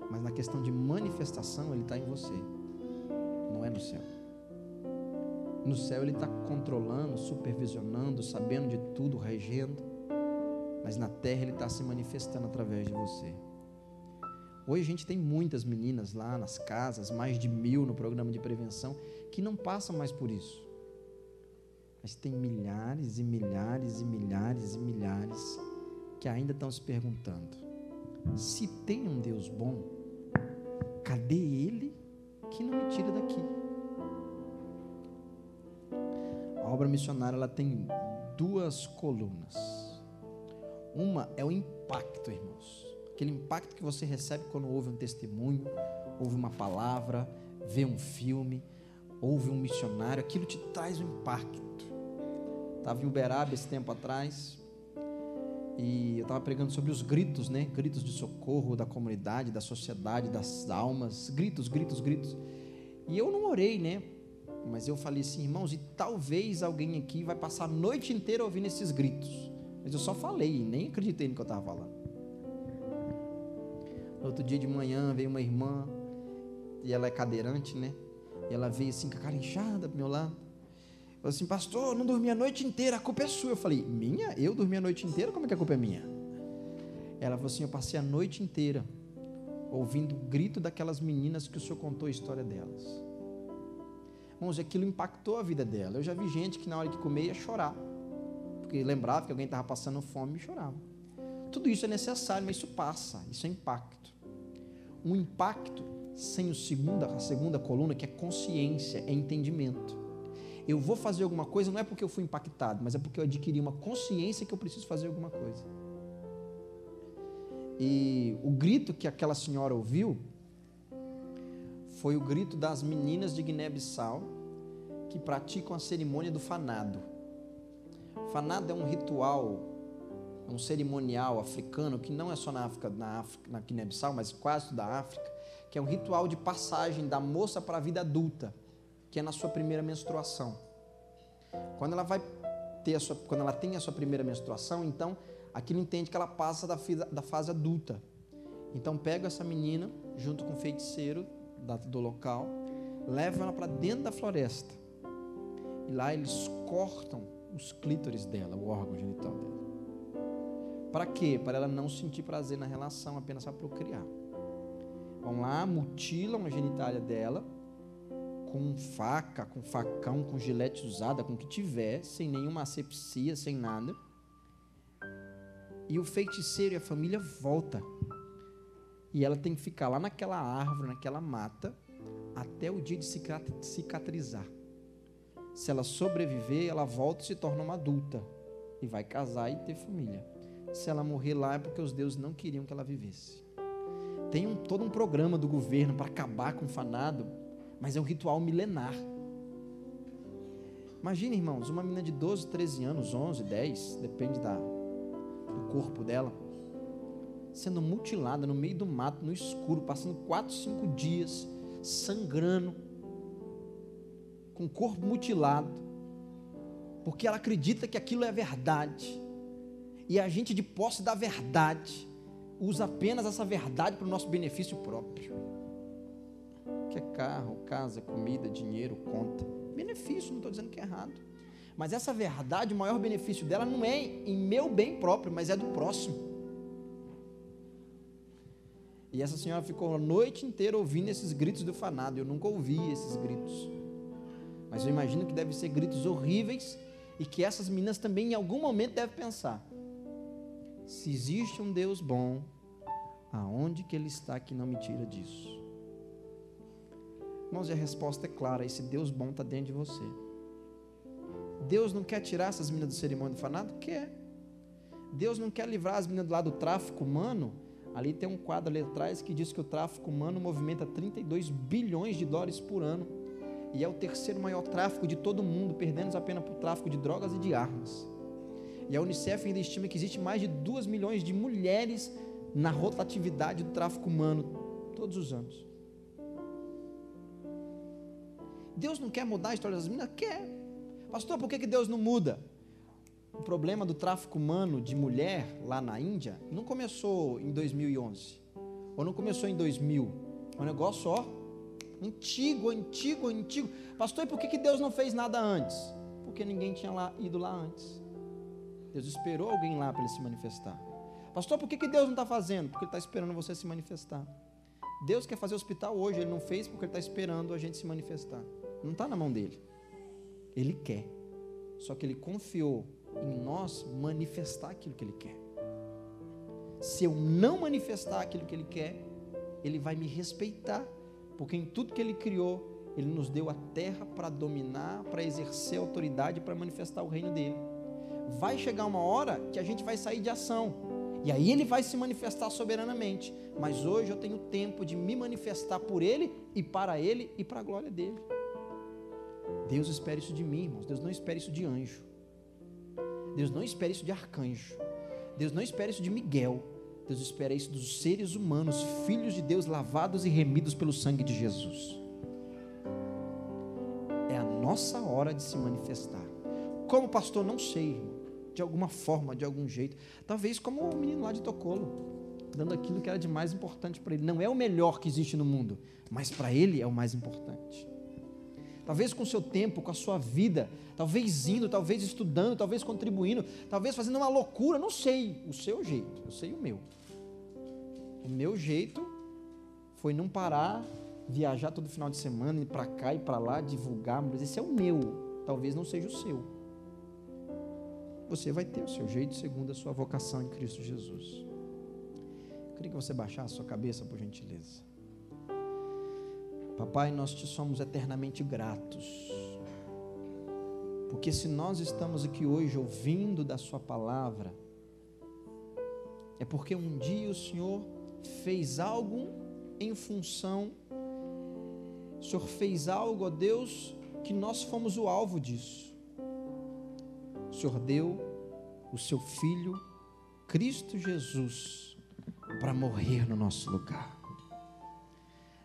Mas na questão de manifestação, Ele está em você. Não é no céu. No céu Ele está controlando, supervisionando, sabendo de tudo, regendo. Mas na terra Ele está se manifestando através de você. Hoje a gente tem muitas meninas lá nas casas, mais de 1000 no programa de prevenção, que não passam mais por isso. Mas tem milhares e milhares e milhares e milhares que ainda estão se perguntando: se tem um Deus bom, cadê Ele que não me tira daqui? A obra missionária ela tem 2 colunas. Uma é o impacto, irmãos. Aquele impacto que você recebe quando ouve um testemunho, ouve uma palavra, vê um filme, ouve um missionário. Aquilo te traz um impacto. Estava em Uberaba esse tempo atrás e eu estava pregando sobre os gritos, né? Gritos de socorro da comunidade, da sociedade, das almas. Gritos, gritos, gritos. E eu não orei, né? Mas eu falei assim: irmãos, e talvez alguém aqui vai passar a noite inteira ouvindo esses gritos. Mas eu só falei, nem acreditei no que eu estava falando. No outro dia de manhã veio uma irmã, e ela é cadeirante, né? E ela veio assim com a cara inchada pro meu lado. Falou assim: pastor, não dormi a noite inteira, a culpa é sua. Eu falei: minha? Eu dormi a noite inteira? Como é que a culpa é minha? Ela falou assim: eu passei a noite inteira ouvindo o grito daquelas meninas que o senhor contou a história delas. Irmãos, aquilo impactou a vida dela. Eu já vi gente que na hora que comia ia chorar, porque lembrava que alguém estava passando fome e chorava. Tudo isso é necessário, mas isso passa, isso é impacto. Um impacto sem a segunda coluna, que é consciência, é entendimento. Eu vou fazer alguma coisa não é porque eu fui impactado, mas é porque eu adquiri uma consciência que eu preciso fazer alguma coisa. E o grito que aquela senhora ouviu foi o grito das meninas de Guiné-Bissau que praticam a cerimônia do fanado. Fanado é um ritual, um cerimonial africano que não é só na Guiné-Bissau, mas quase toda a África, que é um ritual de passagem da moça para a vida adulta, que é na sua primeira menstruação. Quando ela tem a sua primeira menstruação, então aquilo entende que ela passa da fase adulta. Então pega essa menina junto com o feiticeiro do local, levam ela para dentro da floresta e lá eles cortam os clítoris dela, o órgão genital dela. Para quê? Para ela não sentir prazer na relação, apenas para procriar. Vão lá, mutilam a genitália dela com faca, com facão, com gilete usada, com o que tiver, sem nenhuma asepsia, sem nada. E o feiticeiro e a família volta. E ela tem que ficar lá naquela árvore, naquela mata, até o dia de cicatrizar. Se ela sobreviver, ela volta e se torna uma adulta. E vai casar e ter família. Se ela morrer lá, é porque os deuses não queriam que ela vivesse. Tem todo um programa do governo para acabar com o fanado, mas é um ritual milenar. Imagina, irmãos, uma menina de 12, 13 anos, 11, 10, depende do corpo dela, sendo mutilada no meio do mato, no escuro, passando 4, 5 dias, sangrando, com o corpo mutilado, porque ela acredita que aquilo é verdade, e a gente, de posse da verdade, usa apenas essa verdade para o nosso benefício próprio. Que é carro, casa, comida, dinheiro, conta. Benefício, não estou dizendo que é errado. Mas essa verdade, o maior benefício dela não é em meu bem próprio, mas é do próximo. E essa senhora ficou a noite inteira ouvindo esses gritos do fanado. Eu nunca ouvi esses gritos. Mas eu imagino que devem ser gritos horríveis e que essas meninas também em algum momento devem pensar: se existe um Deus bom, aonde que Ele está que não me tira disso? Irmãos, e a resposta é clara: esse Deus bom está dentro de você. Deus não quer tirar essas meninas do cerimônio do fanado? Quer. Deus não quer livrar as meninas do lado do tráfico humano? Ali tem um quadro ali atrás que diz que o tráfico humano movimenta 32 bilhões de dólares por ano. E é o terceiro maior tráfico de todo o mundo, perdendo apenas para o tráfico de drogas e de armas. E a Unicef ainda estima que existe mais de 2 milhões de mulheres na rotatividade do tráfico humano todos os anos. Deus não quer mudar a história das meninas? Quer. Pastor, por que Deus não muda? O problema do tráfico humano de mulher lá na Índia não começou em 2011, ou não começou em 2000. É um negócio, antigo. Pastor, e por que Deus não fez nada antes? Porque ninguém tinha ido lá antes. Deus esperou alguém lá para Ele se manifestar. Pastor, por que Deus não está fazendo? Porque Ele está esperando você se manifestar. Deus quer fazer hospital hoje, Ele não fez porque Ele está esperando a gente se manifestar. Não está na mão dEle. Ele quer. Só que Ele confiou em nós manifestar aquilo que Ele quer. Se eu não manifestar aquilo que Ele quer, Ele vai me respeitar, porque em tudo que Ele criou, Ele nos deu a terra para dominar, para exercer autoridade, para manifestar o reino dEle. Vai chegar uma hora que a gente vai sair de ação, e aí Ele vai se manifestar soberanamente, mas hoje eu tenho tempo de me manifestar por Ele, e para a glória dEle. Deus espera isso de mim, irmãos. Deus não espera isso de anjo, Deus não espera isso de arcanjo, Deus não espera isso de Miguel. Deus espera isso dos seres humanos, filhos de Deus, lavados e remidos pelo sangue de Jesus. É a nossa hora de se manifestar. Como pastor, não sei, irmão, de alguma forma, de algum jeito, talvez como o menino lá de Tocolo, dando aquilo que era de mais importante para ele. Não é o melhor que existe no mundo, mas para ele é o mais importante. Talvez com o seu tempo, com a sua vida, talvez indo, talvez estudando, talvez contribuindo, talvez fazendo uma loucura, não sei, o seu jeito, eu sei o meu. O meu jeito foi não parar, viajar todo final de semana, ir para cá e para lá, divulgar, mas esse é o meu, talvez não seja o seu. Você vai ter o seu jeito segundo a sua vocação em Cristo Jesus. Eu queria que você baixasse a sua cabeça, por gentileza. Papai, nós te somos eternamente gratos, porque se nós estamos aqui hoje ouvindo da sua palavra, é porque um dia o Senhor fez algo em função, o Senhor fez algo, ó Deus, que nós fomos o alvo disso. O Senhor deu o seu Filho, Cristo Jesus, para morrer no nosso lugar.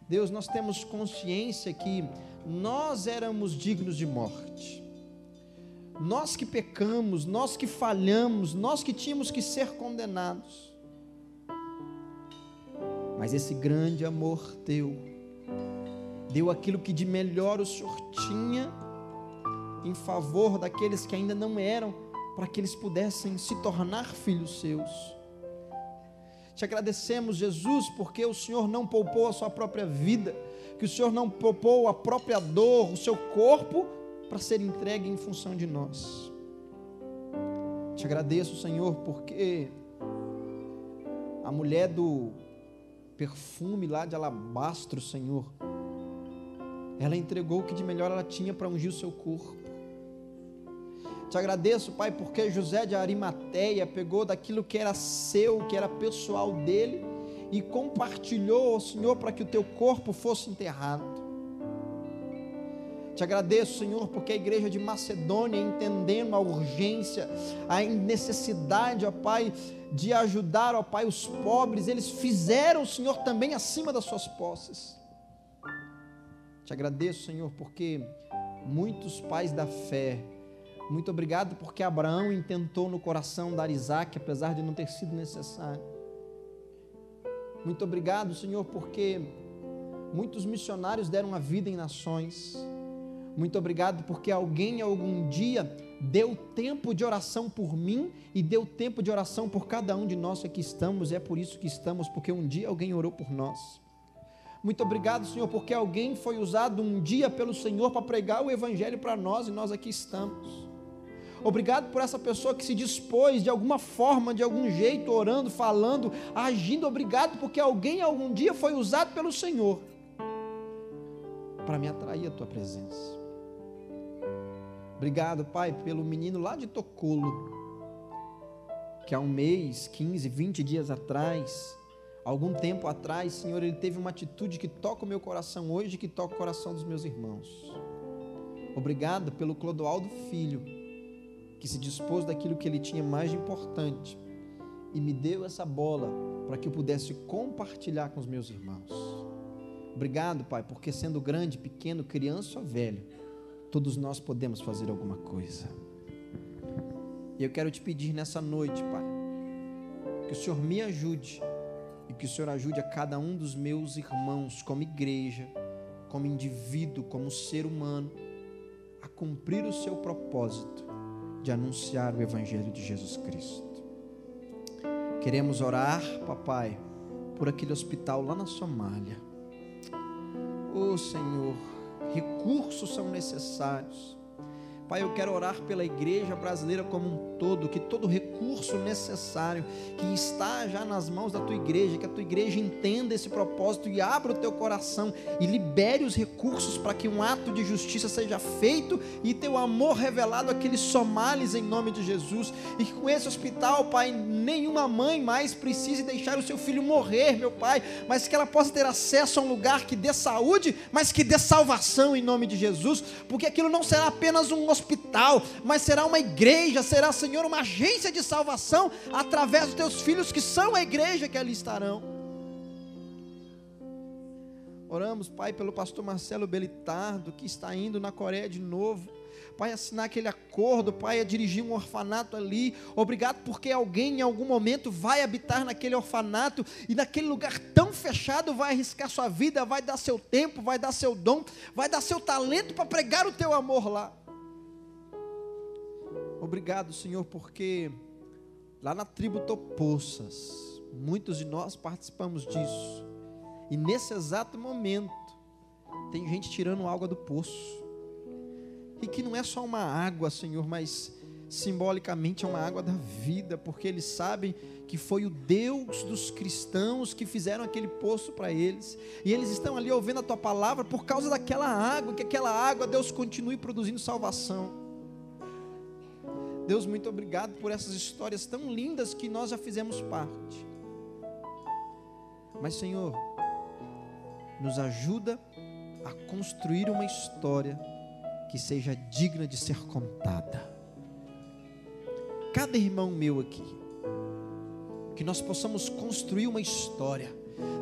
Deus, nós temos consciência que nós éramos dignos de morte, nós que pecamos, nós que falhamos, nós que tínhamos que ser condenados, mas esse grande amor teu, deu aquilo que de melhor o Senhor tinha, em favor daqueles que ainda não eram, para que eles pudessem se tornar filhos seus. Te agradecemos, Jesus, porque o Senhor não poupou a sua própria vida, que o Senhor não poupou a própria dor, o seu corpo, para ser entregue em função de nós. Te agradeço, Senhor, porque a mulher do perfume lá de alabastro, Senhor, ela entregou o que de melhor ela tinha para ungir o seu corpo. Te agradeço, Pai, porque José de Arimateia pegou daquilo que era seu, que era pessoal dele, e compartilhou, Senhor, para que o teu corpo fosse enterrado. Te agradeço, Senhor, porque a igreja de Macedônia, entendendo a urgência, a necessidade, ó Pai, de ajudar, ó Pai, os pobres, eles fizeram, Senhor, também acima das suas posses. Te agradeço, Senhor, porque muitos pais da fé, muito obrigado porque Abraão intentou no coração dar Isaque, apesar de não ter sido necessário. Muito obrigado, Senhor, porque muitos missionários deram a vida em nações. Muito obrigado porque alguém algum dia deu tempo de oração por mim e deu tempo de oração por cada um de nós que aqui estamos. É por isso que estamos, porque um dia alguém orou por nós. Muito obrigado, Senhor, porque alguém foi usado um dia pelo Senhor para pregar o Evangelho para nós e nós aqui estamos. Obrigado por essa pessoa que se dispôs de alguma forma, de algum jeito, orando, falando, agindo. Obrigado porque alguém algum dia foi usado pelo Senhor para me atrair a tua presença. Obrigado, Pai, pelo menino lá de Tocolo, que há um mês, 15, 20 dias atrás, algum tempo atrás, Senhor, ele teve uma atitude que toca o meu coração hoje, que toca o coração dos meus irmãos. Obrigado pelo Clodoaldo Filho, que se dispôs daquilo que ele tinha mais de importante e me deu essa bola para que eu pudesse compartilhar com os meus irmãos. Obrigado, Pai, porque sendo grande, pequeno, criança ou velho, todos nós podemos fazer alguma coisa. E eu quero te pedir nessa noite, Pai, que o Senhor me ajude e que o Senhor ajude a cada um dos meus irmãos, como igreja, como indivíduo, como ser humano, a cumprir o seu propósito de anunciar o Evangelho de Jesus Cristo. Queremos orar, papai, por aquele hospital lá na Somália. Oh, Senhor, recursos são necessários. Pai, eu quero orar pela igreja brasileira como um todo, que todo recurso necessário que está já nas mãos da tua igreja, que a tua igreja entenda esse propósito e abra o teu coração e libere os recursos para que um ato de justiça seja feito e teu amor revelado àqueles somalis em nome de Jesus, e que com esse hospital, Pai, nenhuma mãe mais precise deixar o seu filho morrer, meu Pai, mas que ela possa ter acesso a um lugar que dê saúde, mas que dê salvação em nome de Jesus, porque aquilo não será apenas um hospital, mas será uma igreja, será, Senhor, uma agência de salvação através dos teus filhos que são a igreja que ali estarão. Oramos, Pai, pelo pastor Marcelo Belitardo, que está indo na Coreia de novo, Pai, assinar aquele acordo, Pai, a dirigir um orfanato ali. Obrigado porque alguém em algum momento vai habitar naquele orfanato e naquele lugar tão fechado vai arriscar sua vida, vai dar seu tempo, vai dar seu dom, vai dar seu talento para pregar o teu amor lá. Obrigado, Senhor, porque lá na tribo Topossas, muitos de nós participamos disso, e nesse exato momento tem gente tirando água do poço, e que não é só uma água, Senhor, mas simbolicamente é uma água da vida, porque eles sabem que foi o Deus dos cristãos que fizeram aquele poço para eles, e eles estão ali ouvindo a tua palavra por causa daquela água, que aquela água, Deus, continue produzindo salvação. Deus, muito obrigado por essas histórias tão lindas que nós já fizemos parte. Mas, Senhor, nos ajuda a construir uma história que seja digna de ser contada. Cada irmão meu aqui, que nós possamos construir uma história,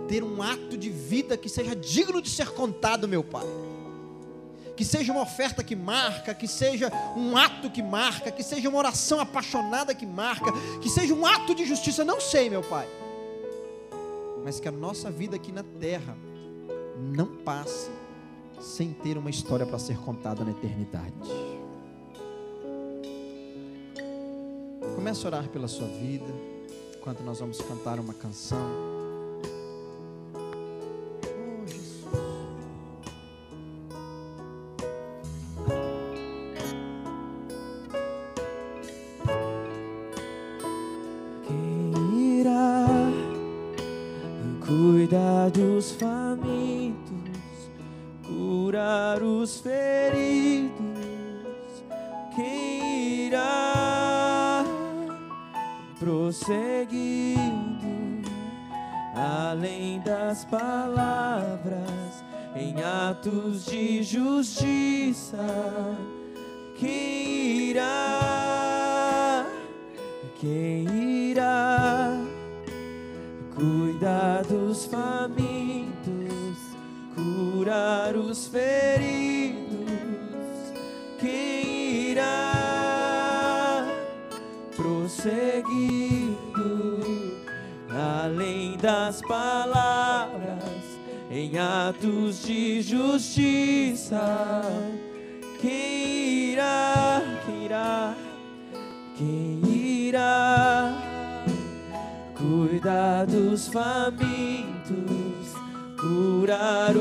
ter um ato de vida que seja digno de ser contado, meu Pai. Que seja uma oferta que marca, que seja um ato que marca, que seja uma oração apaixonada que marca, que seja um ato de justiça, não sei, meu Pai, mas que a nossa vida aqui na terra não passe sem ter uma história para ser contada na eternidade. Comece a orar pela sua vida, enquanto nós vamos cantar uma canção. Cuidar dos famintos, curar os feridos, quem irá prosseguindo além das palavras, em atos de justiça. Quem irá? Quem irá cuidar dos famintos, curar os feridos? Quem irá prosseguindo além das palavras, em atos de justiça? Quem irá? Quem irá? Quem irá cuidar dos famintos, curar